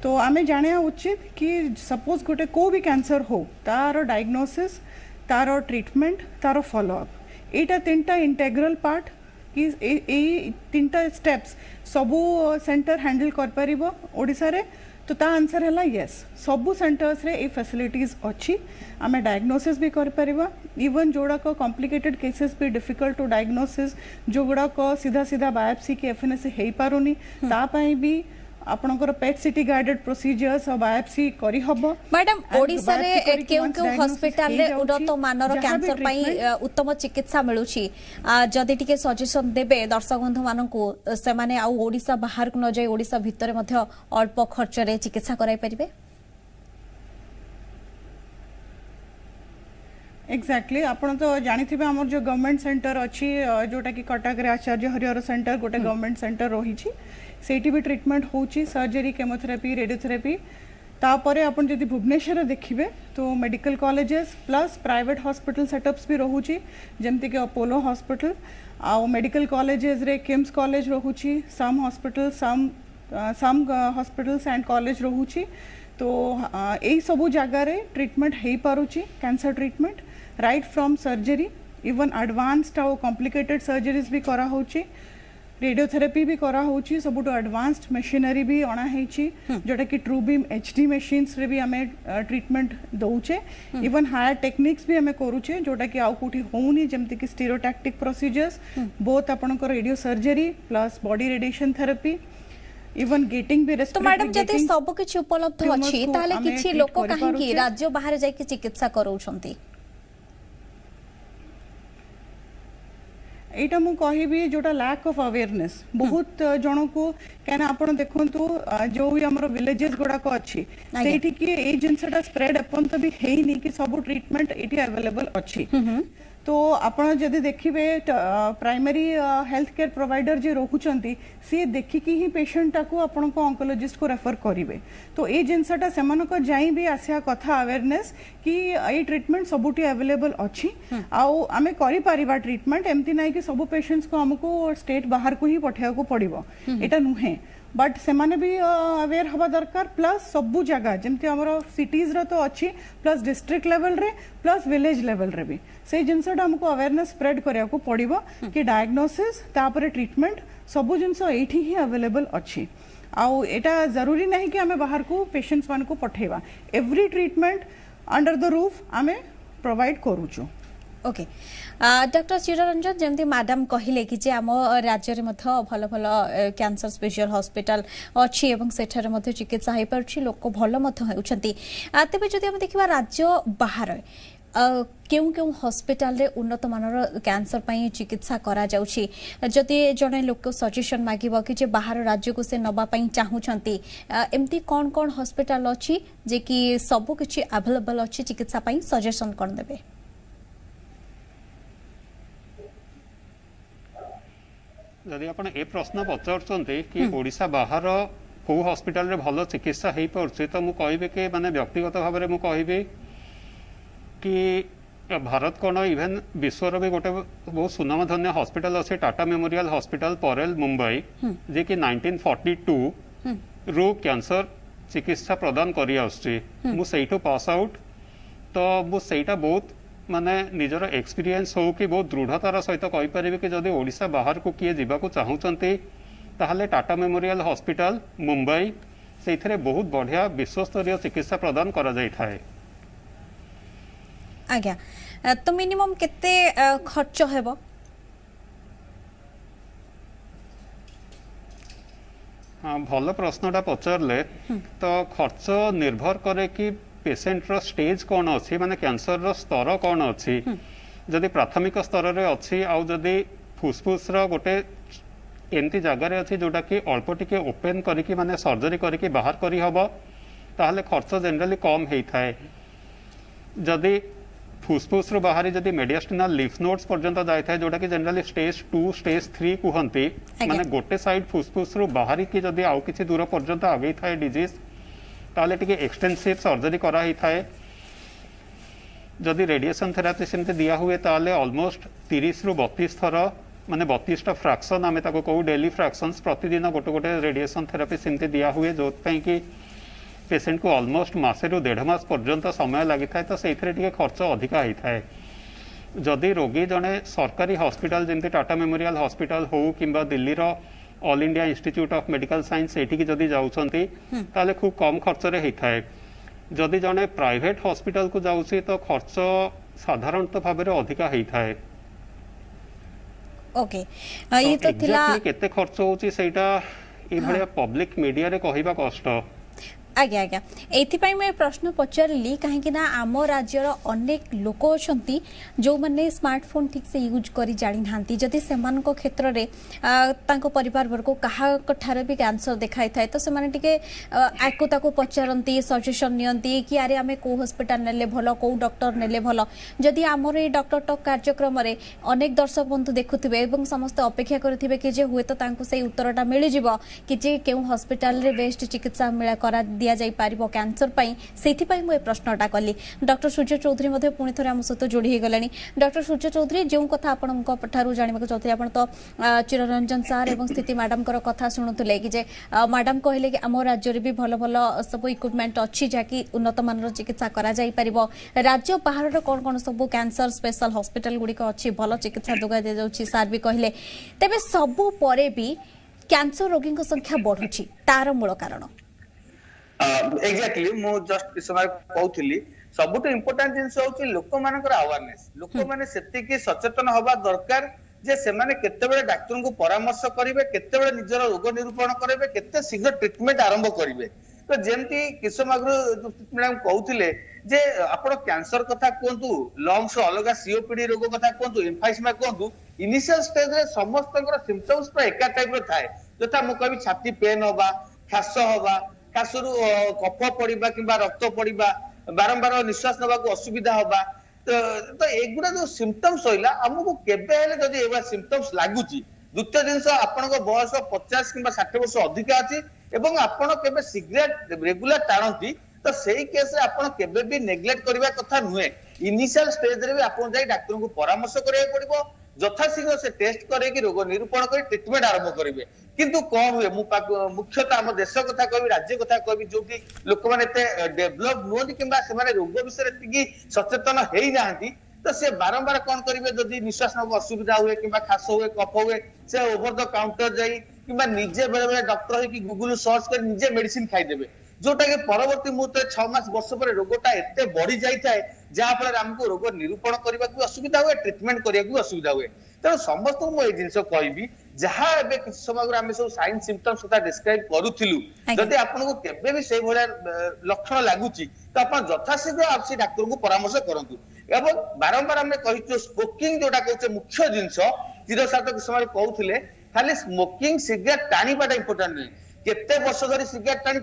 तो आमे जानिया उचित कि सपोज गोटे को भी कैंसर हो तार डायग्नोसिस तार ट्रीटमेंट तार फॉलोअप एटा तीनटा इंटेग्रल पार्ट कि तीनटा स्टेप्स सबू सेंटर हैंडल कर परिबो ओडिसा रे तो ता आंसर है यस सबू सेंटर्स रे ए फैसिलिटीज अच्छी आमे डायग्नोसिस भी कर परिबा इवन जोड़ा को कॉम्प्लिकेटेड केसेस भी डिफिकल्ट टू डायग्नोसिस जो गुड़ा को सीधा सीधा बायोप्सी की एफएनएसी हे पारुनी ता पई भी आपणकर पेट सिटी गाइडेड प्रोसीजर्स और बायोप्सी करी हबो। मैडम ओडिसा रे केउ केउ हॉस्पिटल रे उन्नत मानर कैंसर पई उत्तम चिकित्सा मिलुची जदि टिके सजेशन देबे दर्शक बंधु मानकू से माने आ ओडिसा बाहर को न जाय ओडिसा भितर मध्ये अल्प खर्च रे चिकित्सा कराई परिबे। एक्जाक्टली आपण तो जानिथिबे हमर जो गवर्नमेंट सेंटर अछि जोटा कि कटक रे आचार्य हरिहर सेंटर गोटे गवर्नमेंट सेंटर रहिछि सेठी भी ट्रीटमेंट होछि सर्जरी केमोथेरेपी रेडियोथेरेपी तापरे आपण जदि भुवनेश्वर देखिबे तो medical colleges plus private hospital setups भी रहुछि जेमति के अपोलो हॉस्पिटल आ मेडिकल कॉलेजेस रे किम्स कॉलेज रहुछि some hospital some hospitals and college रहुछि तो एई सबु जगह रे ट्रीटमेंट हेई पारुछि cancer treatment right from surgery even advanced और कॉम्प्लिकेटेड सर्जरीज भी करा होछि रेडियोथेरेपी भी करा होछि सबुटो एडवांस्ड मशीनरी भी अणा हेछि जोटा कि ट्रू बीम एचडी मशीन्स रे भी हमें ट्रीटमेंट दउचे इवन हायर टेक्निक्स भी हमें करूचे जोटा कि आउ कोठी होउनी जेमति कि स्टीरियोटैक्टिक प्रोसीजर्स बोथ आपन को radio surgery plus body radiation therapy even getting भी तो मैडम जति सब किछि उपलब्ध अछि ताले किछि लोक काहे कि राज्य बाहर जाय कि चिकित्सा करौछंती एटा मु कहिबी जोटा लैक ऑफ अवेयरनेस बहुत जन को कहना आपण देखंतु जो भी हमर विलेजेस गुडा को अछि सेठी कि ए जिंसटा स्प्रेड अपन तो भी हेनी कि सब ट्रीटमेंट एटी अवेलेबल अछि तो आपण जदि देखिबे प्राइमरी हेल्थ केयर प्रोवाइडर जे रहुचंती सी देखि कि ही पेशेंट टाको आपण को ऑन्कोलॉजिस्ट को रेफर करिवे तो ए जिंसटा सेमन को जाई भी आसिया कथा अवेयरनेस कि ए ट्रीटमेंट सबुटी अवेलेबल अछि आउ आमे करि परिबा ट्रीटमेंट एमति नै कि सब पेशेंट्स को हमको स्टेट बाहर को ही पठिया को पड़िबो एटा नुहे बट सेमाने भी अवेयर हवा दरकार प्लस सबु जगह जेमति हमरो सिटीज रो तो अछि प्लस डिस्ट्रिक्ट लेवल रे प्लस विलेज लेवल रे भी से जिनसटा हमको अवेयरनेस स्प्रेड करिया को पड़िबो कि डायग्नोसिस तापरे ट्रीटमेंट सबु जिनस एठी ही अवेलेबल अछि आउ एटा जरूरी नहीं कि हमें बाहर को पेशेंट्स मान को पठेबा every treatment under the roof हमें प्रोवाइड करूछु। ओके डॉक्टर चिररंजन जमती मैडम कहले कि जे आम राज्य रे मध्य भल भल कैंसर स्पेशल हॉस्पिटल अछि एवं सेठारे मध्य चिकित्सा हे परछि लोक भल मध्य हेउछंती तेबे जदि हम देखिबा राज्य बाहर केउ केउ हॉस्पिटल रे उन्नत मानर कैंसर पई चिकित्सा करा जाउछि जदि जने लोक सजेशन मागिबो कि जे बाहर राज्य को से नबा पई चाहूछंती एमती कोन कोन हॉस्पिटल अछि जे कि सब किछि अवेलेबल अछि चिकित्सा पई सजेशन कोन देबे। जदि आपण ए प्रश्न पचारछन्ते कि ओडिसा बाहर को हॉस्पिटल रे भलो चिकित्सा हेई परछि तो मु कहिबे कि माने व्यक्तिगत भाव रे मु कहिबे कि भारत कोन इवन विश्वर भी गोटे बहुत सुनामधन्य हॉस्पिटल अच्छे टाटा मेमोरियल हॉस्पिटल परेल मुंबई जे कि 1942 रु कैंसर चिकित्सा प्रदान करी आछि मु सेइठो पास आउट तो मु सेइटा बहुत माने निजर एक्सपीरियंस हो कि बहुत दृढ़तार सहित कहि परिबे कि जदि ओडिसा बाहर को किए जीवा को चाहूचंती ताहले टाटा मेमोरियल हॉस्पिटल मुंबई सेइथरे बहुत बढ़िया विश्वस्तरीय चिकित्सा प्रदान करा जाय थाए। आज्ञा तो मिनिमम केते खर्च हेबो। हाँ भल प्रश्नटा पचारले तो खर्च निर्भर करे कि पेशेंट रो स्टेज कौन अच्छी माने कैंसर रो स्तर कौन अच्छी जदि प्राथमिक स्तर रे अच्छी आउ जदि फुसफुस रो गोटे एमती जगार अच्छी जोटा कि अल्प टिके ओपन करिकी माने सर्जरी करिकी बाहर करी हबो ताहले खर्च जनरली कम हेई थाए जदि फुसफुस रो बाहरी जदि मेडियास्टिनल लिफ नोड्स पर्यंत जाय थाए जोटा कि जनरली स्टेज 2 स्टेज 3 कुहंती माने गोटे साइड फुसफुस रो बाहरी की जदि आउ किछि दूर पर्यंत आगे थाए डिजीज ताले टिके एक्सटेंसिव सर्जरी करा ही थाए जदि रेडिएशन थेरापी सेमते दिया हुए ताले ऑलमोस्ट 30 रु 32 थर माने 32 टा फ्रैक्शन आमे ताको कहू डेली फ्रैक्शंस प्रतिदिन गोटे गोटे रेडिएशन थेरापी सेमते दिया हुए जोत पई कि पेशेंट को ऑलमोस्ट मासे रु 1.5 मास पर्यंत समय लागि थाए तो सेइथरे टिके खर्च अधिका ही थाए जदि रोगी जने सरकारी हॉस्पिटल जेमते टाटा मेमोरियल हॉस्पिटल हो किंबा दिल्ली रो all India institute of medical science एठी की जदि जाउछंती ताले खूब कम खर्च रे ही थाए जदि जने प्राइवेट हॉस्पिटल को जाउछि तो खर्च साधारणतः भाबे रे अधिका ही थाए। ओके ये तो थिला केते खर्च होउछि सेटा ये भले पब्लिक मीडिया रे कहवा कष्ट। आज्ञा आज्ञा एथिपाई मैं प्रश्न पचारि कहीं आम राज्यर अनेक लोक अच्छा जो मैंने स्मार्टफोन ठीक से यूज कर जानी ना जदि से क्षेत्र में परिवार वर्ग क्या भी कैंसर देखाई थाए तो से आकु पचारती सजेसन नियंती कि अरे आम कौ हॉस्पिटल नेले भल कौ डॉक्टर नेले भल जदि आमर ये डॉक्टर टॉक कार्यक्रम में अनेक दर्शक बंधु देखुवे और समस्त अपेक्षा करेंगे कि हुए तो से उत्तरटा मिल जाव कि क्यों हॉस्पिटल रे बेस्ट चिकित्सा मिला करा दिया जाई पारिबो कैंसर पाई सेथि पाई मु ए प्रश्नटा कली। डॉक्टर सूर्य चौधरी मध्ये पुणी थरे हम सहित जोड़ी हो गलानी। डॉक्टर सूर्य चौधरी जो कथा आपनक पठारु जानिबा को चाहते आपण तो चिररंजन सर एवं स्थिति मैडम कर कथा सुनुतले कि जे मैडम कहले कि हम राज्य रे भी भलो भलो सब इक्विपमेंट अछि जाकी उन्नत मानर चिकित्सा करा जाई परिबो राज्य बाहर कोन कोन सब कैंसर स्पेशल हॉस्पिटल गुडी को अछि भलो चिकित्सा दुगा दे जाउछि सर भी कहले तबे सब परे भी कैंसर रोगी को संख्या बढ़ुछि तार मूल कारण एक्जाक्टली मु जस्ट समय कहूली सबुठ इम्पोर्टाट जिनस हूँ लोक मानकर अवेयरनेस लोक मैंने सेतिकी सचेतन हवा दरकार जे सेमाने केतेबेले डाक्टर को परामर्श करेंगे केतेबेले निजर रोग निरूपण करेंगे केते शीघ्र ट्रीटमेंट आरंभ करेंगे तो जेमती किस आगु मैडम कहते जे आपण कैंसर कथा कहतु लंग्स अलग सीओपीडी रोग कथा कहतु एम्फाइसमा कहतु इनिशियल स्टेज रे समस्त सिम्पटम्स पर एका टाइप रो थाए जथा मु कहबी छाती पेन होबा खास होबा खासरू कफ पड़िबा किंबा रक्त पड़िबा बारंबार निश्वास नबा को असुविधा होबा तो एगुडा जो सिम्पटम्स होइला हमको केबे हेले जदी एबा सिम्पटम्स लागुची द्वितीय जिनस आपन को बयस 50 किंबा 60 वर्ष अधिक अछि एवं आपन केबे सिगरेट रेगुलर टाणती तो सेही केस रे आपन केबे भी नेग्लेक्ट करबा कथा नुहे इनिशियल स्टेज रे भी आपन जाई डॉक्टर को परामर्श करिया पड़िबो यथाशीघ्र से टेस्ट करे कि रोग निरूपण कर ट्रीटमेंट आरंभ करेंगे किंतु कौन हुए मुख्यतः आम देश कथा कहबी राज्य कथा कहबी जो कि लोक मैंने डेभलप नुहति कि रोग विषय सचेतन हो ना तो से बारंबार कौन करेंगे जदि निश्वास नब असुविधा हुए कि खास हुए कफ हुए से ओवर द काउंटर जाई कि निजे बेले बेले डॉक्टर हो गूगल सर्च कर निजे मेडिसिन खाईदेवे जोटा कि परवर्ती मुहूर्त 6 मास वर्ष पर रोगटा एते बढ़ी जाए जहाँ फल आमको रोग निरूपण करने को असुविधा हुए ट्रीटमेंट करने को असुविधा हुए तेणु समस्त मुझे जिन कहबी जहाँ एवं किसी समय आम सब साइन सिम्पटम्स कथा डिस्क्राइब करूँ जदि आपको केबे भी से लक्षण लगुच तो आप यथाशीघ्र आप डाक्तर को परामर्श करूँ एवं बारंबार आम कही स्मोकिंग जोटा कहते मुख्य जिनस चिर सात किसी समय कहते खाली स्मोकिंग सिगरेट टाणीटा इंपोर्टाट नुहे केते वर्ष धरी सिगरेट टाणी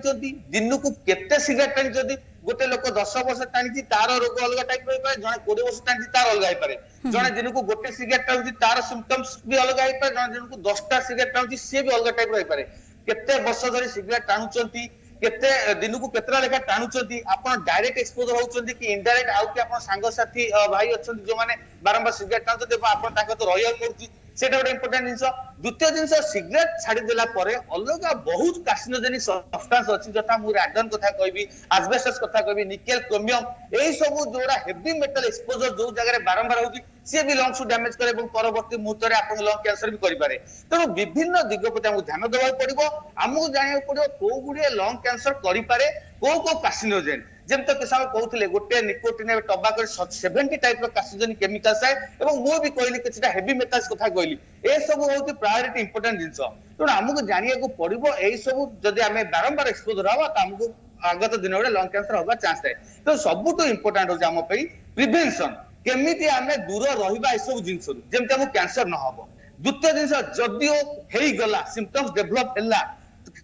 दिन को केते सिगरेट टाणी गोटे लोक 10 वर्ष टाणी तार रोग अलग टाइप रही जड़े 20 वर्ष टाणी तार अलग होपे जड़े दिन को गोटे सिगरेट टाणी तार सिम्पटम्स भी अलग होपे जड़े दिन को 10टा सिगरेट टाणी सी भी अलग टाइप रही केते वर्ष धरी सिगरेट टाणुचंती केते दिन को केतरा लेखा टाणुचंती आपण डायरेक्ट एक्सपोजर होउचंती कि इनडायरेक्ट आउ कि आपण संग साथी भाई अछंती जो माने बारंबार सिगरेट टाणुचंती आपण ताको तो रहिया पड़ुची सेटा गोटे इंपोर्टेंट जिनस द्वितीय जिनस सिगरेट छाड़ी देला परे अलग बहुत कार्सिनोजेनिक सब्सटेंस अछि जथा मु राडन कथा कहबी एस्बेस्टस कथा कहबी निकेल क्रोमियम एई सब जोड़ा हेवी मेटल एक्सपोजर जो जगह बारंबार होउची से भी लंग्स डैमेज करे और परवर्ती मुहूर्त में आप लंग कैंसर भी करें तेणु विभिन्न दिग प्रति आमको ध्यान देवा पड़ो आमको जाना पड़ो कौ गुड़े लंग कैंसर करे कौ कौ कार्सिनोजेन जमी तो किसान कहते गोटे निकोटिन टबाको 70 टाइप कार्सिनोजेनिक केमिकल्स आए और मुझे भी कहली कि हेवी मेटल्स कथा कहली ए सब हूँ प्रायोरिटी इंपोर्टेंट जिनस तेणु आमको जाना पड़ो यही सब जदि आम बारंबार एक्सपोजर हवा तो आमको आगत दिन में लंग कैंसर हवा चांस थाए तो सबुठ इंपोर्टेंट हूँ आम प्रिवेंशन केमिति आमे दूर रहिबा ए सब जिंस जेमति हम कैंसर न हबो द्वितीय जिंस जदियो हेई गला सिम्पटम्स डेवलप हैला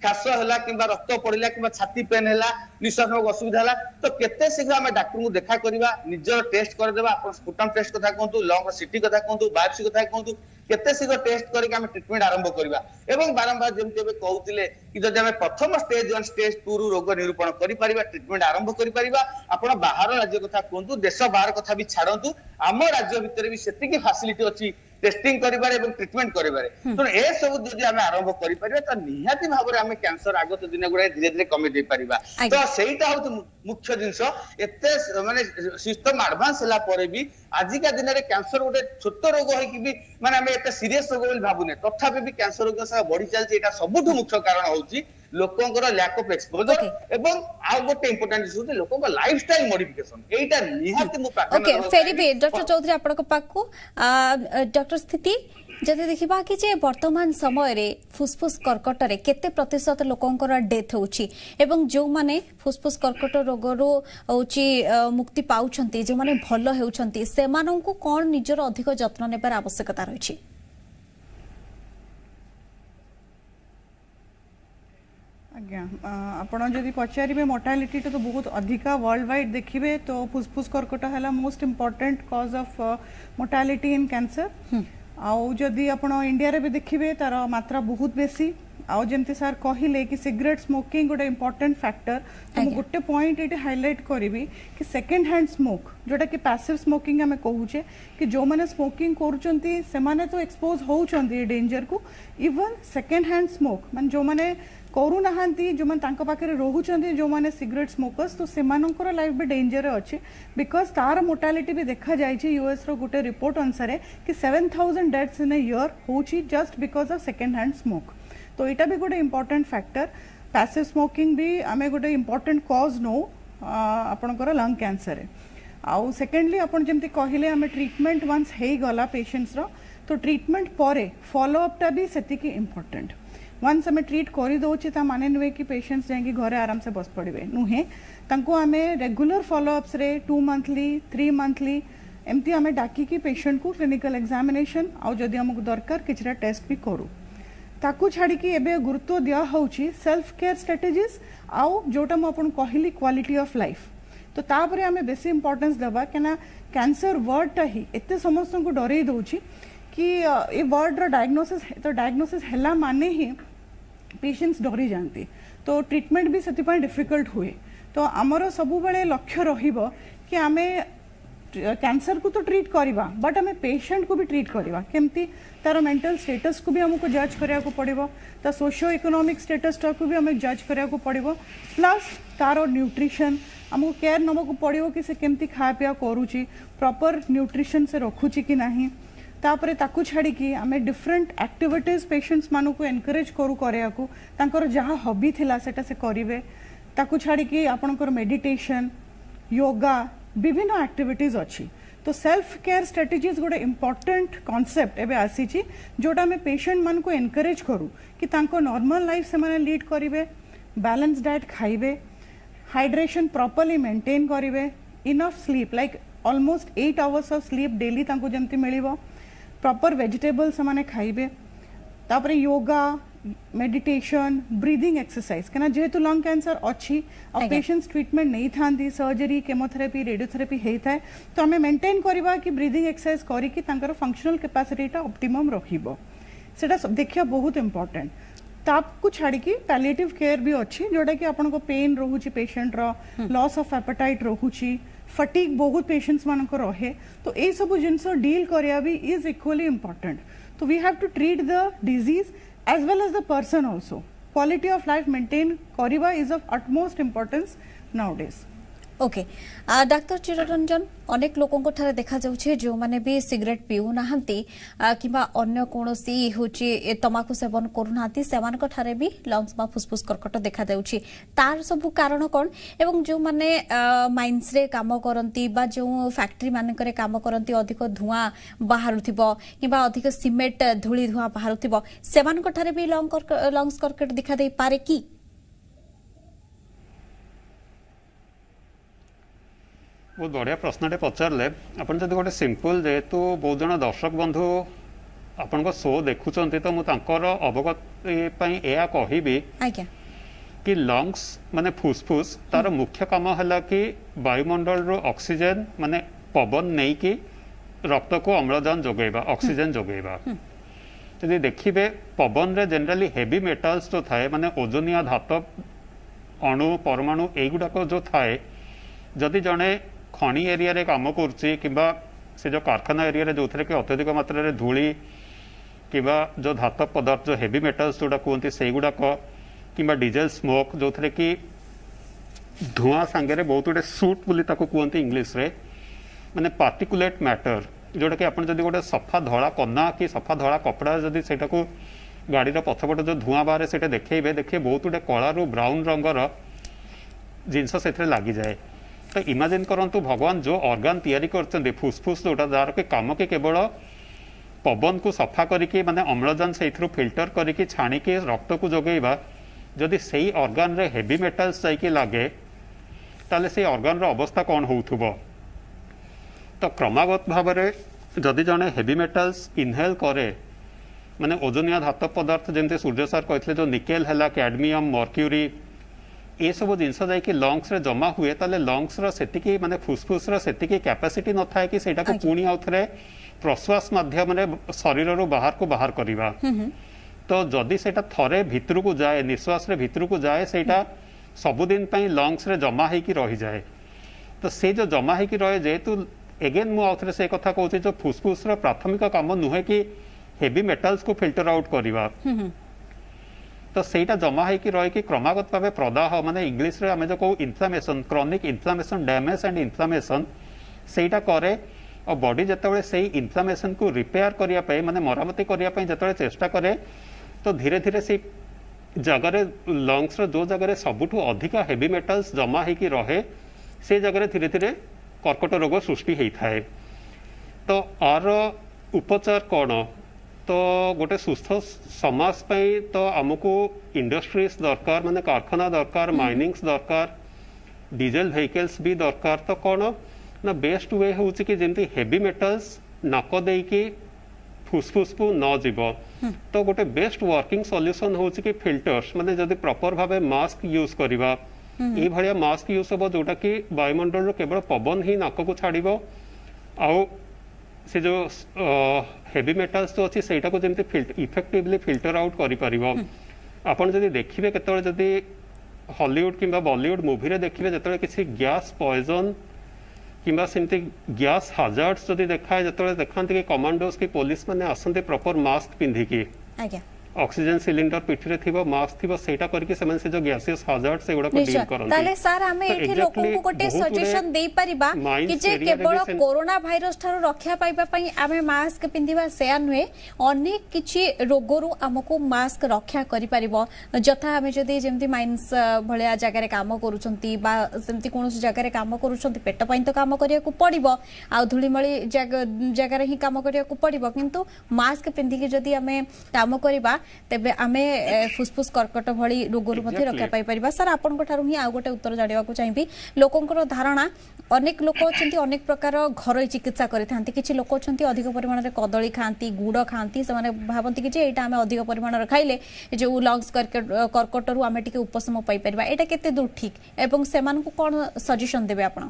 खास हैला किंबा रक्त पड़िला किंबा छाती पेन हैला निश्वास में असुविधा हैला तो केते शीघ्र आमे डॉक्टर को देखा करबा निजर टेस्ट कर देबा अपन स्पुटम टेस्ट कथा कहंतु लंग सीटी कथा कहंतु बायोप्सी कथा कहंतु केते शीघ्र टेस्ट करके आमे ट्रीटमेंट आरंभ करबा एवं बारंबार जेमति बे कहउतिले कि जदि आमे प्रथम स्टेज 1 स्टेज 2 रु रोग निरूपण करि परिबा ट्रीटमेंट आरंभ करि परिबा आपण बाहर राज्य कथा कहंतु देश बाहर कथा भी छाड़ंतु आम राज्य भितर भी सेतिकी फैसिलिटी अछि टेस्टिंग करिबारे एवं ट्रीटमेंट करिबारे तो ए सब जदि आमे आरंभ करि परिबा त निहाती भाबरे आमे कैंसर आगत दिन गुडा धीरे धीरे कमी दे परिबा तो सेहिता होत मुख्य जिंस एते माने सिस्टम एडवांस हला परे भी आजिका दिन रे कैंसर गोटे छोट रोग होई कि भी माने आमे एते सीरियस रोग बोल भाबुने तथापि भी कैंसर रोग सा बढ़ी चलछि एटा सबुठ मुख्य कारण होउछि लोकंकर लैक ऑफ एक्सपोजर एवं आ गोटे इंपोर्टेंट इशू लोकंकर लाइफस्टाइल मॉडिफिकेशन एटा निहाती मु प्रार्थना ओके फेरी भी डॉक्टर चौधरी आपन को पाकू डॉक्टर स्थिति जदि देखा कि जे वर्तमान समय रे फुसफुस कर्कट रे केते प्रतिशत लोकंकर डेथ होची एवं जो माने फुसफुस कर्कट रोगरू होची मुक्ति पाउछंती जो माने भलो हेउछंती सेमानंकु कोन निजर अधिक जत्न नेबार आवश्यकता रहिछि? आज्ञा आपण जदि पचारे मोर्टालिटी तो बहुत अधिका वर्ल्ड वाइड देखिए तो फुसफुस कर्कट है most important cause of mortality in cancer आउ जदि आपण इंडिया रे भी देखिए तार मात्रा बहुत बेसी आउ जमती सर कहले कि सिगरेट स्मोकिंग गोटे इम्पोर्टेंट फैक्टर तो मु गोटे पॉइंट ये हाईलाइट करी कि सेकेंड हैंड स्मोक जोटा कि पैसिव स्मोकिंग आम कहूचे कि जो मैंने स्मोकिंग करुँच से माने तो एक्सपोज होउछंती डेंजर को इवन सेकेंड हैंड स्मोक मान जो मैंने करू नाहांती जो मन तांको पाखरे रहउछंती जो माने सिगरेट स्मोकर्स तो सेमानकर लाइफ भी डेंजर अच्छे बिकॉज तार मोर्टालिटी भी देखा जाइए यूएस रो गोटे रिपोर्ट अनुसार कि 7,000 डेथ्स इन अ ईयर होची just because of second hand smoke तो यहाँ भी गोटे इम्पोर्टेंट फैक्टर पैसिव स्मोकिंग भी आम गोटे इम्पोर्टेंट कॉज नौ आपणकर लंग कैंसर आउ सेकेंडली आपन जमती कहले आम ट्रीटमेंट वंस हो गला पेशेंट्स रो तो ट्रीटमेंट पर फॉलोअपटा भी सेतिकी इम्पोर्टेंट वंस आम ट्रीट करदे माने नुहे कि पेशेंट्स जाकि घरे आराम से बस पड़े नुहे तांको आम रेगुलर फॉलोअप्स रे 2 मंथली 3 मंथली एमती आम डाकिकी पेशेंट को क्लिनिकल एग्जामिनेशन आउ जदि आमको दरकार किछटा टेस्ट भी करूँ ताकू छाड़ी एबे गुरुत्व दिया होची सेल्फ केयर स्ट्रेटेजीज आउ जोटा मुझे कहली क्वालिटी ऑफ लाइफ तो तापर आम बेसी इंपोर्टेंस देवा क्या कैंसर वर्डटा ही एत समस्त को डरई दौची कि ये वर्ड डायग्नोसिस है माने ही पेशेंट्स डरी जाती तो ट्रीटमेंट भी से डिफिकल्ट हुए तो आमर सबु बेले लक्ष्य रहिबो कि आमे कैंसर को तो ट्रीट करवा बट आम पेशेंट को भी ट्रीट करवा केमती तार मेंटल स्टेटस को भी हमको जज करिया को पड़िबो ता सोशियो इकोनॉमिक स्टेटस को भी हमें जज करिया को पड़िबो प्लस तार न्यूट्रिशन हमको केयर नबा को पड़िबो कि से केमती खा पिया करूची प्रॉपर न्यूट्रिशन से रखुची कि नहीं तापरे ताकू छाड़ी कि आम डिफरेंट एक्टिविटीज पेशेंट्स मानू को एनकरेज करू करिया को तांकर जहाँ हॉबी थिला सेटा से करिवे ताकू छाड़ी कि आपनकर मेडिटेशन योगा विभिन्न एक्टिविटीज अच्छी तो सेल्फ केयर स्ट्रेटेजीज गोटे इम्पोर्टेंट कॉन्सेप्ट एबे आसी जोटा आम पेशेंट मान को एनकरेज करूँ कि तांको नॉर्मल लाइफ से माने लीड करिवे बैलेंस डाइट खाइबे हाइड्रेशन प्रॉपर्ली मेंटेन करिवे enough sleep like almost 8 hours of sleep daily तांको जमती मिलिबो प्रॉपर वेजिटेबल्स से खाइबे तापरे योगा मेडिटेशन ब्रीदिंग एक्सरसाइज क्या जेहेतु लंग कैंसर अच्छी और पेशेंट्स ट्रीटमेंट नहीं था सर्जरी केमोथेरेपी रेडियोथेरेपी होता है तो आम मेंटेन करवा कि ब्रीदिंग एक्सरसाइज करके फंक्शनल कैपेसिटीटा ऑप्टिमम रखिबो सेटा देखिया बहुत इंपॉर्टेंट तापको छाड़ी पैलिएटिव केयर भी अच्छी जोटा कि आपन को पेन रोची पेशेंट लॉस ऑफ एपेटाइट रोची फटीग बहुत पेशेंट्स मान को रहे तो ये सब जिनस डील करिया भी इज इक्वली इंपॉर्टेंट तो we have to treat the disease as well as the person also quality of life maintain kariba is of utmost importance nowadays okay doctor Chiranjan अनेक लोकों ठारे देखा जाउछे जो माने भी सिगरेट पीउ नाहंती किबा अन्य कोनोसी होची तमाकू सेवन करू नाहंती सेमान को ठारे भी लंग्स बा फुसफुस कर्कट देखा जाउछी तार सब कारण कोन एवं जो माने माइंस रे काम करंती बा जो फैक्ट्री मान करे काम करंती अधिक धुआं बाहरुथिबो किबा अधिक सीमेंट धूली धुआं बाहरुथिबो सेमान को ठारे भी लंग्स कर्कट देखा दे पारे की बहुत बढ़िया प्रश्नटे पचारे आप गोटे सिंपल जेहेतु बहुत जन दर्शक बंधु आपण शो देखुं तो मुझे अवगत या कहि कि लंग्स माने फुसफुस तार मुख्य काम है कि वायुमंडल रो ऑक्सीजन माने पवन नहीं कि रक्त को अम्लजान जोगेबा ऑक्सीजन जोगेबा यदि देखिए पवन रे जनरली हेवी मेटाल्स जो थाए माने ओजोनिया धातु अणु परमाणु एगुड़ाक जो थाए जदि जड़े खनि एरिया रे काम करुच्ची किंबा से जो कारखाना एरिया रे जो थे कि अत्यधिक मात्रा रे धूली किंबा जो धातु पदार्थ जो हेवी मेटाल्स जोड़ा कहते से गुड़ाक किंबा डीजेल स्मोक जो थे कि धुआं सांगे बहुत गुटे सूट बोली कहते इंग्लीश रे माने पार्टिकुलेट मैटर जोटा कि आप गोटे सफा धड़ा कना कि सफा धड़ा कपड़ा जदि से गाड़ी पछपट जो धुआं बाहर से देखिए बहुत गुटे कला रू ब्राउन रंगर जिनस से लगी जाए तो इमेजिन करंतु भगवान जो ऑर्गन तैयारी करते फुसफुस जोटा जार के काम के केवल पवन को सफा करिकी माने अम्लजान से फिल्टर करिकी छाणिकी रक्त को जोगेबा जदि सेई ऑर्गन रे हेवी मेटल्स जाइकी लागे ताले से ऑर्गन रो अवस्था कौन होउथुबो। तो क्रमागत भाव में जदि जड़े हेवी मेटल्स इनहेल करे माने ओजनिया धातु पदार्थ जमती सूर्य सर कहते जो निकेल है कैडमियम मर्क्यूरी ये सब जिनस जाकि लंग्स रे जमा हुए ताले लंग्स रो सेतिकी माने फुसफुस रो सेतिकी कैपेसिटी न थाए कि सेटा को पुणी आउथरे प्रश्वास माध्यम रे शरीर रो बाहर को बाहर करिवा। तो जदि सेटा थरे भितर को जाए निश्वास रे भितर को जाए सेटा सबुदिन पई लंग्स रे जमा हेकी रही जाए। तो से जो जमा हेकी रहे जेहेतु एगेन मु आउथरे से कथा कहूँ जो फुसफुस रो प्राथमिक काम नुहे कि हेवी मेटल्स को फिल्टर आउट करिवा। तो सेटा जमा हेकी रहे कि क्रमागत भाव प्रदाह माने इंग्लिश रे आमे जो कहू inflammation chronic inflammation damage and inflammation सेटा करे और बॉडी जतबे से इन्फ्लामेशन को रिपेयर करिया पई माने मरामती करिया पई जतबे चेष्टा करे तो धीरे धीरे से जगह लंग्स रो जो जगह सबुठु अधिक हेवी मेटल्स जमा हेकी रहे से जगह धीरे धीरे कर्कट रोग सृष्टि होता है। तो आर उपचार कौन तो गोटे सुस्थ समाज पे तो आमको इंडस्ट्रीज दरकार माने कारखाना दरकार माइनिंग्स दरकार डीजल व्हीकल्स भी दरकार। तो कौन ना बेस्ट वे हूँ कि जमी हेवी मेटल्स नाक देकी फुसफुस को न जीव। तो गोटे बेस्ट वर्किंग सॉल्यूशन हूँ कि फिल्टर्स माने जदि प्रॉपर भावे मास्क यूज करवा ये भाया मास्क यूज हम जोटा कि वायुमंडल केवल पवन ही नाक को छाड़ आउ से जो हेवी मेटल्स जो अच्छी से इफेक्टिवली फिल्टर आउट कर आपन जदि देखिए केतବେଳେ जदि हॉलीवुड किंबा बॉलीवुड मूवी रे देखिए जेतବେଳେ किसी गैस पॉइजन किंबा सेमती गैस हाजार्ड्स जदि देखाए जेतବେଳେ देखांती कि कमांडोज की पुलिस माने आसंती प्रॉपर मास्क पिंधिकी ऑक्सीजन सिलिंडर पिठरे थिबो मास्क थिबो सेटा करके समान से जो गैसेस हाजार्ड से गुडा को डील करन ताले सर हमें एठी लोकन को गोटे सजेशन देई परिबा कि जे केवल कोरोना भाइरस थारो रक्षा पाइबा पई आमे मास्क पिंधिबा सेया नुए अनेक किछि रोगरु हमको मास्क रक्षा करि परिबो जथा हमें जदी जेमति माइंस भलिया जगह रे काम करूछंती बा सेमति कोनोस जगह रे काम करूछंती पेट पई तो काम करिया को पड़िबो आ धुलीमळी जगह रे ही काम करिया को पड़िबो किंतु मास्क पिंधि के जदी हमें काम करिबा तेबे आमे फुसफुस कर्कट भली रोगरु मध्ये रक्षा पाई परिबा। सर आपन को थारु ही आ गोटे उत्तर जानिबा को चाहिबी लोकंकर धारणा अनेक लोक अछंती अनेक प्रकार घरोई चिकित्सा करिथांती किछि लोक अछंती अधिक परिमाण रे कदली खांती गुड़ खांती से माने भाबंती कि जे एटा आमे अधिक परिमाण रे खाइले जो लंग्स कर्कट रु आमे टिके उपशम पाई परिबा एटा केते दूर ठीक एवं सेमान को कोन सजेशन देबे आपण।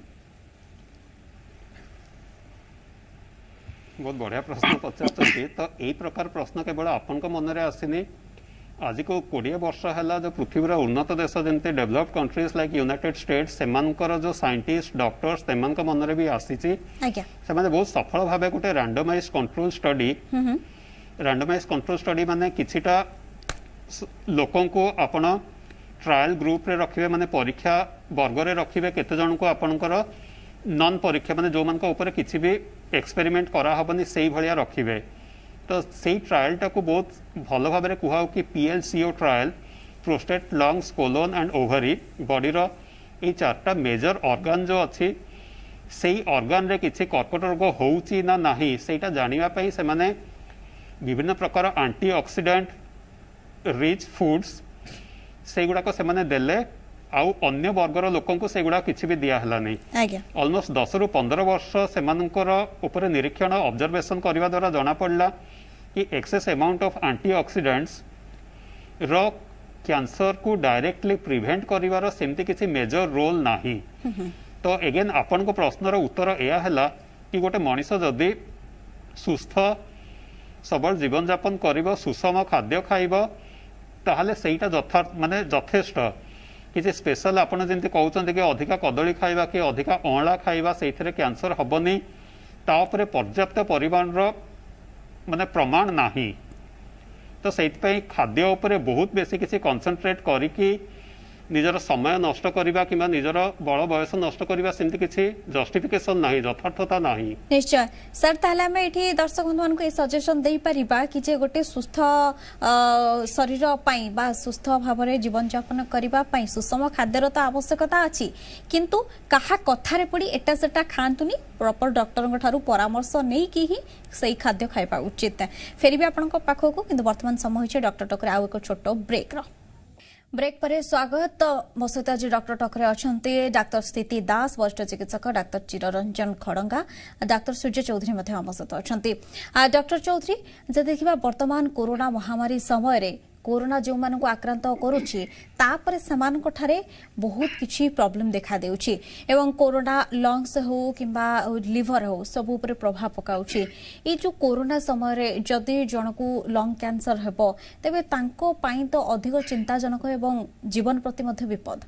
बहुत बढ़िया प्रश्न पचार तो यही प्रकार प्रश्न केवल आपण मन में आसनी आज को 20 वर्ष है जो पृथ्वी उन्नत देश जमी developed countries like united states सेमानकर जो साइंटिस्ट डॉक्टर्स मन में भी आसी बहुत सफल भाव गोटे रैंडमाइज कंट्रोल स्टडी माने किछिटा लोकों को आपण ट्रायल ग्रुप रे रखिबे माने परीक्षा वर्ग रे रखिबे केते जन को आपणकर नॉन परीक्षा माने जो मान को ऊपर किसी भी एक्सपेरिमेंट करा हबनी सेही भलिया रखिबे। तो सेही ट्रायल टा को बहुत भलो भाबरे कुहाउ कि PLCO trial prostate lungs colon and ovary body रो ए चारटा मेजर ऑर्गन जो अछि सेही ऑर्गन रे किछि कर्कट रोग होउची ना नाही सेटा जानिबा पई से माने विभिन्न प्रकार एंटीऑक्सीडेंट रिच फूड्स सेगुडा को से माने देले आउ अन्य वर्गर लोकों को सेगुडा किछि भी दिया हला नहीं ऑलमोस्ट 10 रु 15 वर्ष सेमानकर ऊपर निरीक्षण ऑब्जर्वेशन करबा द्वारा जाना पड़ला कि एक्सेस अमाउंट ऑफ एंटीऑक्सीडेंट्स रो कैंसर को डायरेक्टली प्रिवेंट करिवार सेमती किछि मेजर रोल नाही। तो अगेन आपन को प्रश्नर उत्तर एया हला कि गोटे मनीष जदि सुस्थ सबल जीवन यापन करिवो सुषम खाद्य खाइबो ताहले सेटा यथार्थ माने यथेष्ट किसी स्पेशल आपन जंती कहउचंती कि अधिका कदली खाइबा कि अधिका अँला खाइबा सेथिरे कैंसर हबनी ता उपरे पर्याप्त परिमाण रो माने प्रमाण नाही। तो सेति पई खाद्य उपरे बहुत बेसी किसी कंसंट्रेट करिकि निजर समय नष्ट करवा कि निजर बड़ बयस नष्ट करवा सेमती किसी जस्टिफिकेशन नहीं, यथार्थता नहीं। निश्चय सर, ताहले आमे एठी दर्शक बंधु मानक ए सजेशन देई परिबा कि जे गोटे सुस्थ शरीर पई बा सुस्थ भावरे जीवन यापन करबा पई सुषम खाद्यर तो आवश्यकता अछि, किंतु कहा कथारे पड़ी एटा सेटा खांतुनी, प्रॉपर डॉक्टर ठारू परामर्श नै कि ही सही खाद्य खाइबा उचित। फेरि भी आपन को पाखो को, किंतु वर्तमान समय होइछे डॉक्टर टकरे आउ एक छोटो ब्रेक रो। ब्रेक पर स्वागत। मो सहित आज डॉक्टर टकरे अछंती डाक्टर स्थिति दास, वरिष्ठ चिकित्सक डाक्टर चिररंजन खड़ंगा, डाक्टर सूर्य चौधरी मध्य आम सहित अछंती। डॉक्टर चौधरी, जे देखिबा वर्तमान कोरोना महामारी समय रे कोरोना जो मानक आक्रांत करुछि तापर समान ठारे बहुत किछि प्रॉब्लम देखा देउछि एवं कोरोना लंग्स हो किंबा लिवर हो सब ऊपर प्रभाव पकाउछि। ए जो कोरोना समय रे जदि जनकू लंग कैंसर हेबो तबे तांको पई तो अधिक चिंताजनक एवं जीवन प्रति मध्य विपद।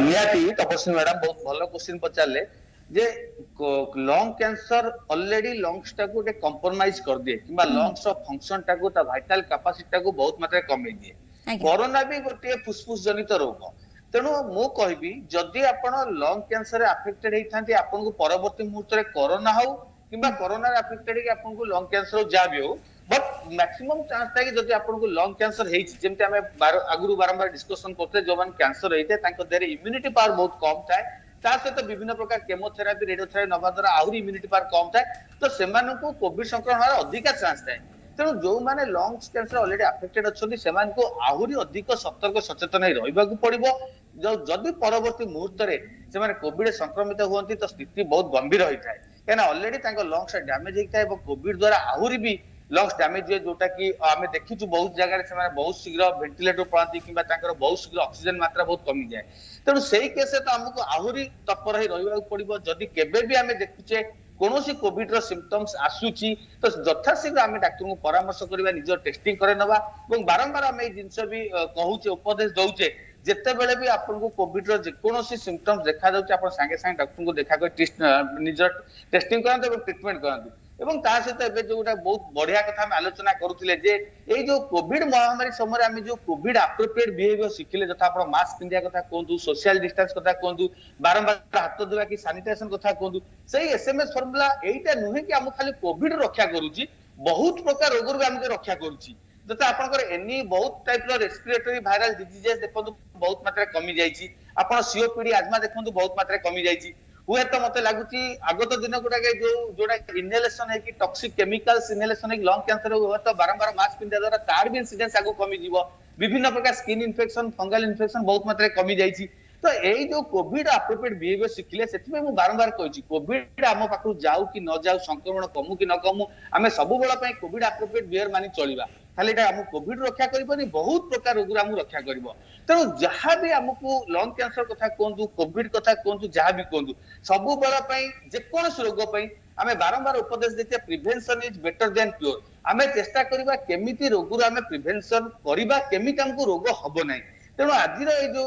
नियाती तपस्वी मैडम बहुत भलो क्वेश्चन पचारले जे लंग कैंसर ऑलरेडी लंग्स टाको एक कंप्रोमाइज कर दिए किंबा लंग्स रो फंक्शन टाको ता वाइटल कैपेसिटी टाको बहुत मात्रा कमे दिए। कोरोना भी गोटे फुसफुस जनित रोग, तेणु मु कहबी जदि आपण लंग कैंसर अफेक्टेड हेथांती आपन को परवर्ती मुहूर्त रे कोरोना हो किंबा कोरोना रे अफेक्टेड के आपन को लंग कैंसर जा भी हो, बट मैक्सिमम चांस था कि जदि आपन को लंग कैंसर हेछि जेमते हमें आगुरु बारंबार डिस्कशन करते जो मान कैंसर हेते तांको देरे इम्यूनिटी पावर बहुत कम थाए, सहित विभिन्न प्रकार केमोथेरापी रेडियोथेरापी नवा द्वारा आहरी इम्यूनिटी पावर कम थाए, तो सेमानकु कोविड संक्रमण होवार अधिक चांस थाए। तेणु जो माने लंग्स कैंसर ऑलरेडी अफेक्टेड अछंती सेमानकु आहरी अधिक सतर्क सचेतन रहबाकू पड़िबो। जदि परवर्ती मुहूर्त रे सेमाने कोविड संक्रमित हुअंती तो स्थिति बहुत गंभीर होई थाए, केना ऑलरेडी तांको लंग्स डैमेज हेइ थाए एवं कोविड द्वारा आहरी भी लंग्स डैमेज हुए, जोटा कि आमे देखिछु बहुत जगह से बहुत शीघ्र वेंटिलेटर पड़ाती कि बहुत शीघ्र ऑक्सीजन मात्रा बहुत कमी जाए। तेणु सही केस तो आमको आहरी तत्पर ही रहा पड़ो। जदि केबे भी आमे देखुचे कोनोसी कोविड रो सिम्पटम्स आसुची तो यथाशीघ्र आमे डाक्टर को परामर्श करबा, निजर टेस्टिंग करे नबा एवं बारंबार आमे जिंस भी कहूचे उपदेश दउचे जेते बेले भी आपन को कोविड रो जे कोनोसी सिम्पटम्स देखा जाउचे आपन संगे संगे डॉक्टर को देखा कर टेस्ट निजर टेस्टिंग करंते एवं ट्रीटमेंट करंते। एवं ता सहित एबे जोटा बहुत बढ़िया कथा हम आलोचना करूतिले जे ए जो कोविड महामारी समय आमे जो कोविड एप्रोप्रिएट बिहेवियर शिखिले, जथा आपण मास्क पिंदिया कथा कोंदु, सोशल डिस्टेंस कथा कोंदु, बारंबार हाथ धोवा की सैनिटाइजेशन कथा कोंदु, सही एसएमएस फार्मूला एटा नुहे कि हम खाली कोविड रक्षा करूची, बहुत प्रकार रोग रो हमके रक्षा करूची। जता आपनकर एनी बहुत टाइप रो रेस्पिरेटरी वायरल डिजीजेस देखंतु बहुत मात्रा कमी जाईची, आपण सीओपीडी आजमा देखंतु बहुत मात्रा कमी जाईची। हुए तो मते लागुची आगत दिन गुडा के जोड़ा इनहेलेशन है कि टॉक्सिक केमिकल्स इनहेलेशन है लंग कैंसर हुए तो बारंबार मास्क पिंदा द्वारा तार भी इंसिडेंस आगु कमी जीवो, विभिन्न प्रकार स्किन इन्फेक्शन फंगल इन्फेक्शन बहुत मात्रा कमी जाईची। तो एई जो कोविड एप्रोप्रिएट बिहेवियर शिखिले सेति मु बारंबार कहिची कोविड आम पाखु जाऊ कि न जाऊ, संक्रमण कमु कि न कमु, आमे सब बेला पई कोविड एप्रोप्रिएट बिहेवियर मानि चलिबा। खाली हम कोविड रक्षा करबनी, बहुत प्रकार रोग हम रक्षा करब। तेणु जहाँ भी आमको लंग कैंसर कथा कहतु, कोविड कथा कहतु, जहाँ भी कहतु, सब बेला जेकोसी रोग आम बारंबार उपदेश देते prevention is better than cure. आम चेष्टा करबा केमिति रोग आम प्रिवेंशन करबा, केमिति हमको रोग हबो नै। तेणु आज जो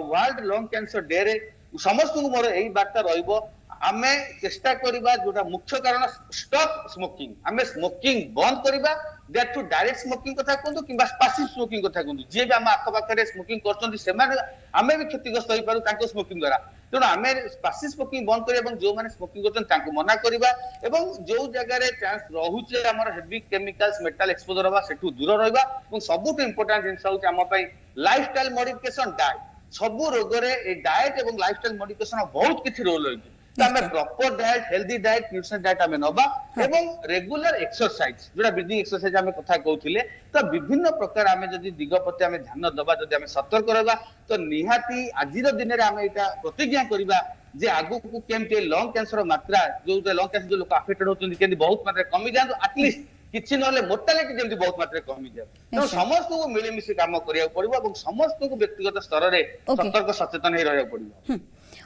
वर्ल्ड लंग कैंसर डे रे समस्त को मोर एई बार्ता रहइबो, आमे चेष्टा करबा जोटा मुख्य कारण स्टॉप स्मोकिंग, आमे स्मोकिंग बंद करबा, दैट टू डायरेक्ट स्मोकिंग कथा कहतु किंबा पैसिव स्मोकिंग कथा कहतु, जे भी हम आख पाखरे स्मोकिंग करछन्ती सेमाने आमे भी क्षतिग्रस्त होई पारु तांको स्मोकिंग द्वारा। तेणु आमे पैसिव स्मोकिंग बंद करिया एवं जो माने स्मोकिंग करछन तांको मना करबा एवं जो जगह रे चांस रहुचे हमर हेवी केमिकल्स मेटल एक्सपोजर होबा सेठू दूर रहबा एवं सबुठ इंपोर्टेंट जिंस होचे हम पई लाइफस्टाइल मॉडिफिकेशन डाइट। सब रोग रे ए डाइट एवं लाइफस्टाइल मॉडिफिकेशन बहुत किछि रोल होई। Proper diet, healthy diet, nutrition diet आमे नबा एवं रेगुलर एक्सरसाइज जोड़ा ब्रीदिंग एक्सरसाइज आमे कथा कहउथिले, तो विभिन्न प्रकार आमे जदि दिग प्रति आमे ध्यान दबा, जदि आमे सतर्क रहबा तो निहाती आजिर दिन रे आमे एटा प्रतिज्ञा करबा जे आगु को केमते लंग कैंसर मात्रा जो लंग कैंसर जो लोक अफेक्टेड होतुन केंदी बहुत मात्रा कमी जांदो, एटलीस्ट किछि नले मोर्टालिटी जेमति बहुत मात्रा कमी जाय। तो समस्त को मिले मिसे काम करिया पड़िबो एवं समस्त को व्यक्तिगत स्तर रे सतर्क सचेतन हे रहया पड़िबो।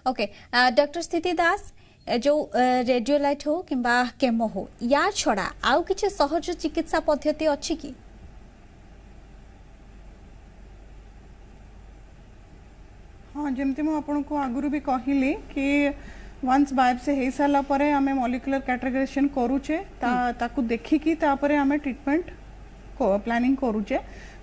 ओके डॉक्टर स्थिति दास, जो रेडियोलाइट हो किंबा केमो हो या छड़ा आउ किछि सहज चिकित्सा पद्धति अछि कि? हाँ, जमती मु आपन को आगुरु भी कहिली कि वंस बायोप्सी हे साला परे हमें मॉलिक्यूलर कैटेगराइजेशन करूचे ताकू देखि कि तापरे हमें ट्रीटमेंट को प्लानिंग करूचे।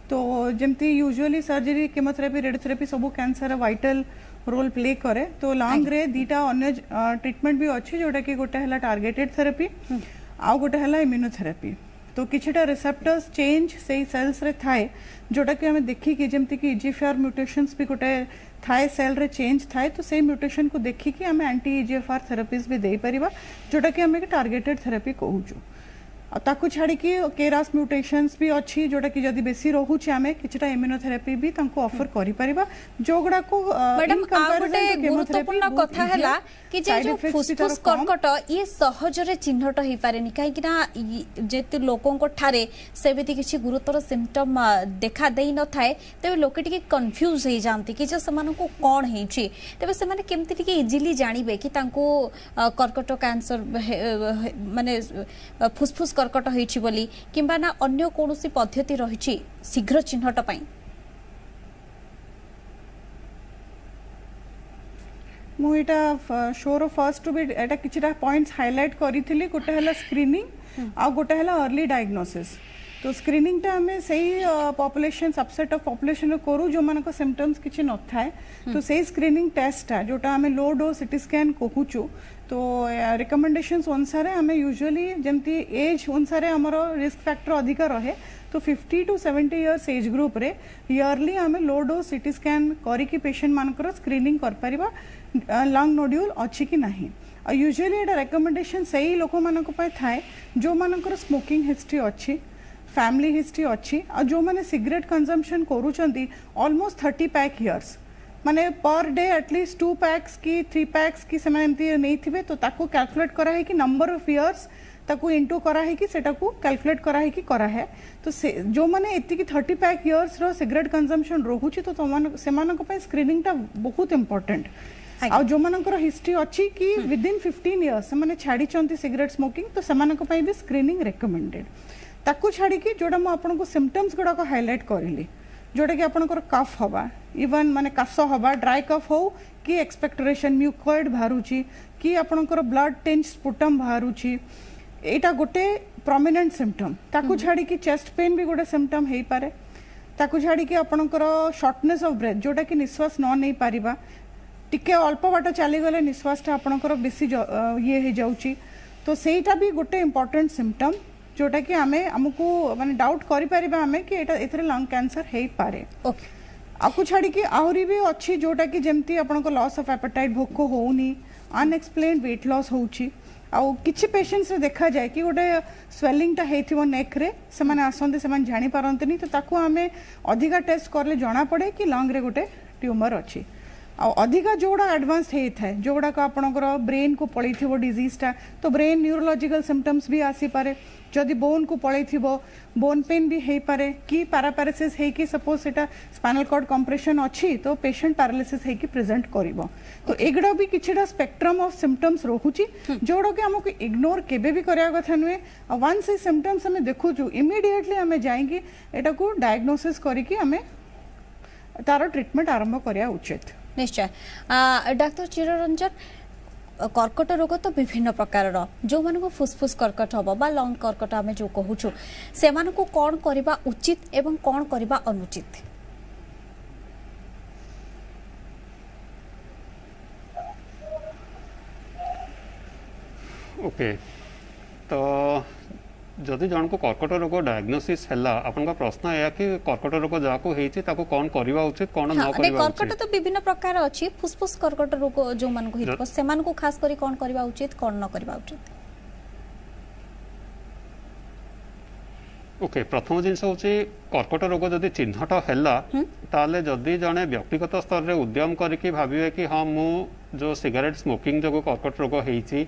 तो जमती यूजुअली सर्जरी केमोथेरेपी रेडियोथेरेपी सब कैंसर वाइटल रोल प्ले करे तो लंग रे दीटा अन्य ट्रीटमेंट भी अच्छी जोटा कि गोटे है टार्गेटेड थेरेपी आउ गोटे है इम्यूनोथेरेपी तो किछिटा रिसेप्टर्स चेंज से सेल्स रे थाए जोटा कि हमें देखी कि जमती कि EGFR म्यूटेशंस भी गोटे थाए सेल रे चेंज थाए तो से म्यूटेशन को देखी कि हमें एंटी EGFR थेरेपीज भी दे परिबा जोटा कि हमें टार्गेटेड थेरेपी कहूछु ताकू छाड़ी कि केरास म्यूटेशंस भी अच्छी जोटा कि जदि बेसी रहूछि हमें किछटा इम्यूनोथेरेपी भी तांको ऑफर करि परिबा जोगडा को मैडम आ गोटे गुरुत्वपूर्ण कथा हैला कि जे जो फुसफुस कर्कट ये सहज रे चिन्हट होई पारेनी काहे कि ना जेते लोकों को ठारे सेबिति किछि गुरुतर सिम्पटम देखा देई न थाए तबे लोके टिके कंफ्यूज होई जानती कि जे समान को कोन हेछि तबे से माने केमति टिके इजीली जानिबे कि तांको कर्कट कैंसर माने फुसफुस कर्कट होइछि बोली किंबा ना अन्य कोनोसी पद्धति रहिछि शीघ्र चिन्हट पई मु एटा शोर first to be Etah किछटा points highlight करिथिली गोटे हला स्क्रीनिंग आ गोटे हला अर्ली डायग्नोसिस तो स्क्रीनिंग टा हमें सही पॉपुलेशन सबसेट ऑफ पॉपुलेशन करू जो मानको सिम्पटम्स किछि न थाए तो सही स्क्रीनिंग टेस्ट है जोटा हमें लो डोज सिटी स्कैन कहूछु तो रिकमेंडेशंस अनुसार हमें यूजुअली जमती एज अनुसार हमर रिस्क फैक्टर अधिक रहे तो 50 to 70 इयर्स एज ग्रुप रे ईयरली हमें लो डोज सिटी स्कैन करिकी पेशेंट मानकर स्क्रीनिंग कर परिबा लंग नोड्यूल अच्छी कि नहीं यूजुअली एटा रिकमेंडेशन सही लोक मानक पय थाए जो मानकर स्मोकिंग हिस्ट्री अच्छी फैमिली हिस्ट्री अच्छी और जो माने सिगरेट कंजम्पशन करूचंती ऑलमोस्ट 30 पैक इयर्स माने पर डे एटलीस्ट 2 पैक्स की 3 पैक्स की समय एमती नहीं थिबे तो ताको कैलकुलेट करा है कि नंबर ऑफ इयर्स ताको इनटू करा है कि सेटा को कैलकुलेट करा है कि करा है तो जो माने एति की 30 पैक इयर्स रो सिगरेट कंजम्पशन रहूची तो तमान सेमानक पय स्क्रीनिंग टा बहुत इंपोर्टेंट आ जो मानकर हिस्ट्री अच्छी कि विदिन 15 इयर्स माने छाड़ी चंती सिगरेट स्मोकिंग तो सेमानक पय भी स्क्रीनिंग रेकमेंडेड ताकू छाड़ी कि जोड़ा मु आपन को सिम्पटम्स गुडा को हाइलाइट करिली जोटा कि आपनकर कफ हवा इवन माने काश हवा ड्राई कफ हो कि एक्सपेक्टोरेशन म्यूकॉइड बाहरुची कि आपनकर ब्लड टिंज स्पुटम बाहरुची एटा गोटे प्रोमिनेंट सिम्पटम ताकू छाड़ी कि चेस्ट पेन भी गोटे सिम्पटम हेई पारे ताकू छाड़ी कि आपनकर शॉर्टनेस ऑफ ब्रेथ जोटा कि निश्वास न नहीं पारिबा टिके अल्प बाट चली गले निश्वासटा आपनकर बेसी ये हे जाउची तो सेटा भी गोटे इंपोर्टेंट सिम्पटम जोटा कि हमें हमको माने डाउट करि परिबा हमें कि एटा एथरे लंग कैंसर हेई पारे ओके आपको छाड़ी कि आहुरी भी अच्छी जोटा कि जेमती आपनको लॉस ऑफ एपेटाइट भोक होउनी अनएक्सप्लेन्ड वेट लॉस होउची आउ किछि पेशेंट्स रे देखा जाए कि गोटे स्वेलिंग टा हेथिबो नेक रे से माने आसंते से माने जानि पारंतनी तो ताको हमें अधिका टेस्ट करले जाना पड़े कि लंग रे गोटे ट्यूमर अछि आ अधिका जोड़ा एडवांस हे थाए जोड़ा को आपनकर ब्रेन को पळै थिबो डिजीज टा तो ब्रेन न्यूरोलॉजिकल सिम्पटम्स भी आसी पारे जदि बोन को पळै थिबो बोन पेन भी हे पारे कि पैरापालिसिस हे कि सपोज सेटा स्पाइनल कॉर्ड कंप्रेशन अछि तो पेशेंट पैरालिसिस हे कि प्रेजेंट करिवो तो एगडा भी किछटा स्पेक्ट्रम ऑफ सिम्पटम्स रहूची जोडो के हमको इग्नोर केबे भी करिया कथा नुए वंस ए सिम्पटम्स हमें देखुचु इमीडिएटली हमें जाएंगे एटा को डायग्नोसिस करी कि हमें तार ट्रीटमेंट आरंभ करिया उचित निश्चय डाक्टर चिररंजन कर्कट रोग तो विभिन्न प्रकार जो मान फुसफुस कर्कट हम बा लंग कर्कट आम जो कहूँ से कौन करवा उचित एवं कौन करवा अनुचित ओके तो जदि जन को कर्कट रोग डायग्नोसिस है आपन का प्रश्न है कि कर्कट रोग जाको हेछि ताको कोन करबा उचित कोन न करबा उचित कर्कट तो विभिन्न प्रकार अछि फुसफुस कर्कट रोग जो मान को हितबो से मान को खास करी कोन करबा उचित कोन न करबा उचित ओके प्रथम जिनस होछि कर्कट रोग जदि चिन्हट हैला ताले जदि जने व्यक्तिगत स्तर रे उद्यम करिकि भाबिबे कि हां मु जो सिगरेट स्मोकिंग जो कर्कट रोग हेछि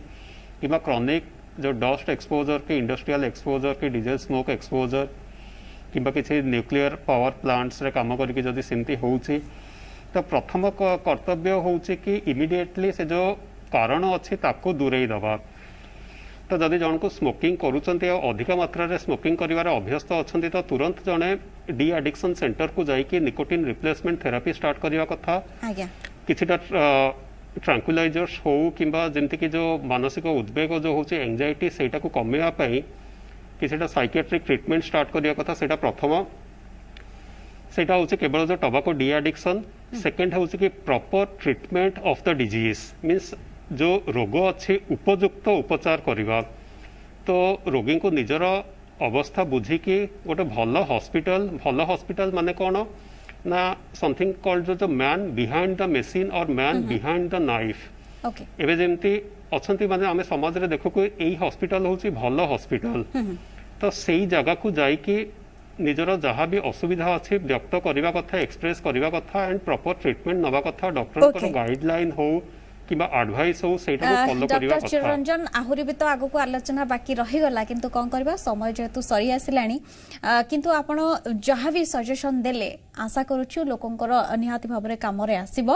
किबा क्रॉनिक जो डस्ट एक्सपोजर की इंडस्ट्रियल एक्सपोजर की डीजल स्मोक एक्सपोजर किंबा किसी न्यूक्लियर पावर प्लांट्स रे काम करके जदि सेमती होउछि तो प्रथम कर्तव्य होउछि कि इमीडिएटली से जो कारण अच्छी ताको दूरेई दबा तो जदि जन को स्मोकिंग करूचंती अधिक मात्रा रे स्मोकिंग करिवार अभ्यस्त अछंती तो तुरंत जने डी एडिक्शन सेंटर को जाइकी निकोटिन रिप्लेसमेंट थेरापी स्टार्ट करिवा कथा आज्ञा किछिटा ट्रांक्विलाइजर्स हो किंबा जमती कि जो मानसिक उद्वेग जो होची एंजाइटी सेटा को कमेवा पई किछिटा साइकियाट्रिक ट्रीटमेंट स्टार्ट करिया कथा सेटा प्रथम सेटा होची केवल जो टोबाको डी एडिक्शन सेकेंड होची कि proper treatment of the disease means जो रोग अच्छी उपयुक्त उपचार करवा तो रोगी को निजर अवस्था बुझिकी गोटे भल हॉस्पिटल माने कौन ना समथिंग कॉल्ड जो मैन बिहाइंड द मशीन और man behind the knife okay एवं जमती अच्छा माने आम समाज में देखो यही हॉस्पिटल हूँ भल हॉस्पिटल तो सही जगह को जाइकी निजर जहाँ भी असुविधा अच्छी व्यक्त करने कथा एक्सप्रेस करने कथा एंड प्रॉपर ट्रीटमेंट नवा कथा डॉक्टर Okay. गाइडलाइन हो किंबा एडवाइस हो सेटा को फॉलो करबा डॉक्टर कथा चिरंजन आहुरी भी तो आगो को आलोचना बाकी रहीगला किंतु कौन करबा समय जेतु सरी आसिलानी किंतु आपण जहाँ भी सजेशन देले आशा करूछु लोकंकर निहाती भाबरे काम रे आसीबो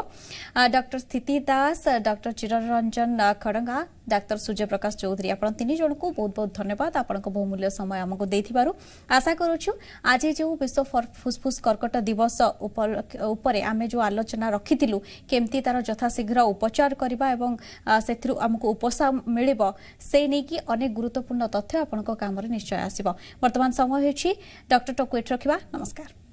डॉक्टर स्थिति दास डॉक्टर चिरंजन खड़ंगा डॉक्टर सूर्य प्रकाश चौधरी आपण तीन जन को बहुत बहुत धन्यवाद आपण को बहुमूल्य समय हमको देथिबारु आशा करूछु आज जो विश्व फुसफुस कर्कट दिवस ऊपर आमे जो आलोचना रखिथिलु केमती तार यथाशीघ्र उपचार करबा एवं सेथिरु हमको उपशम मिलिबो से नै कि अनेक गुरुत्वपूर्ण तथ्य आपण को काम रे निश्चय आसीबो वर्तमान समय होछि डॉक्टर टॉक रखिबा नमस्कार।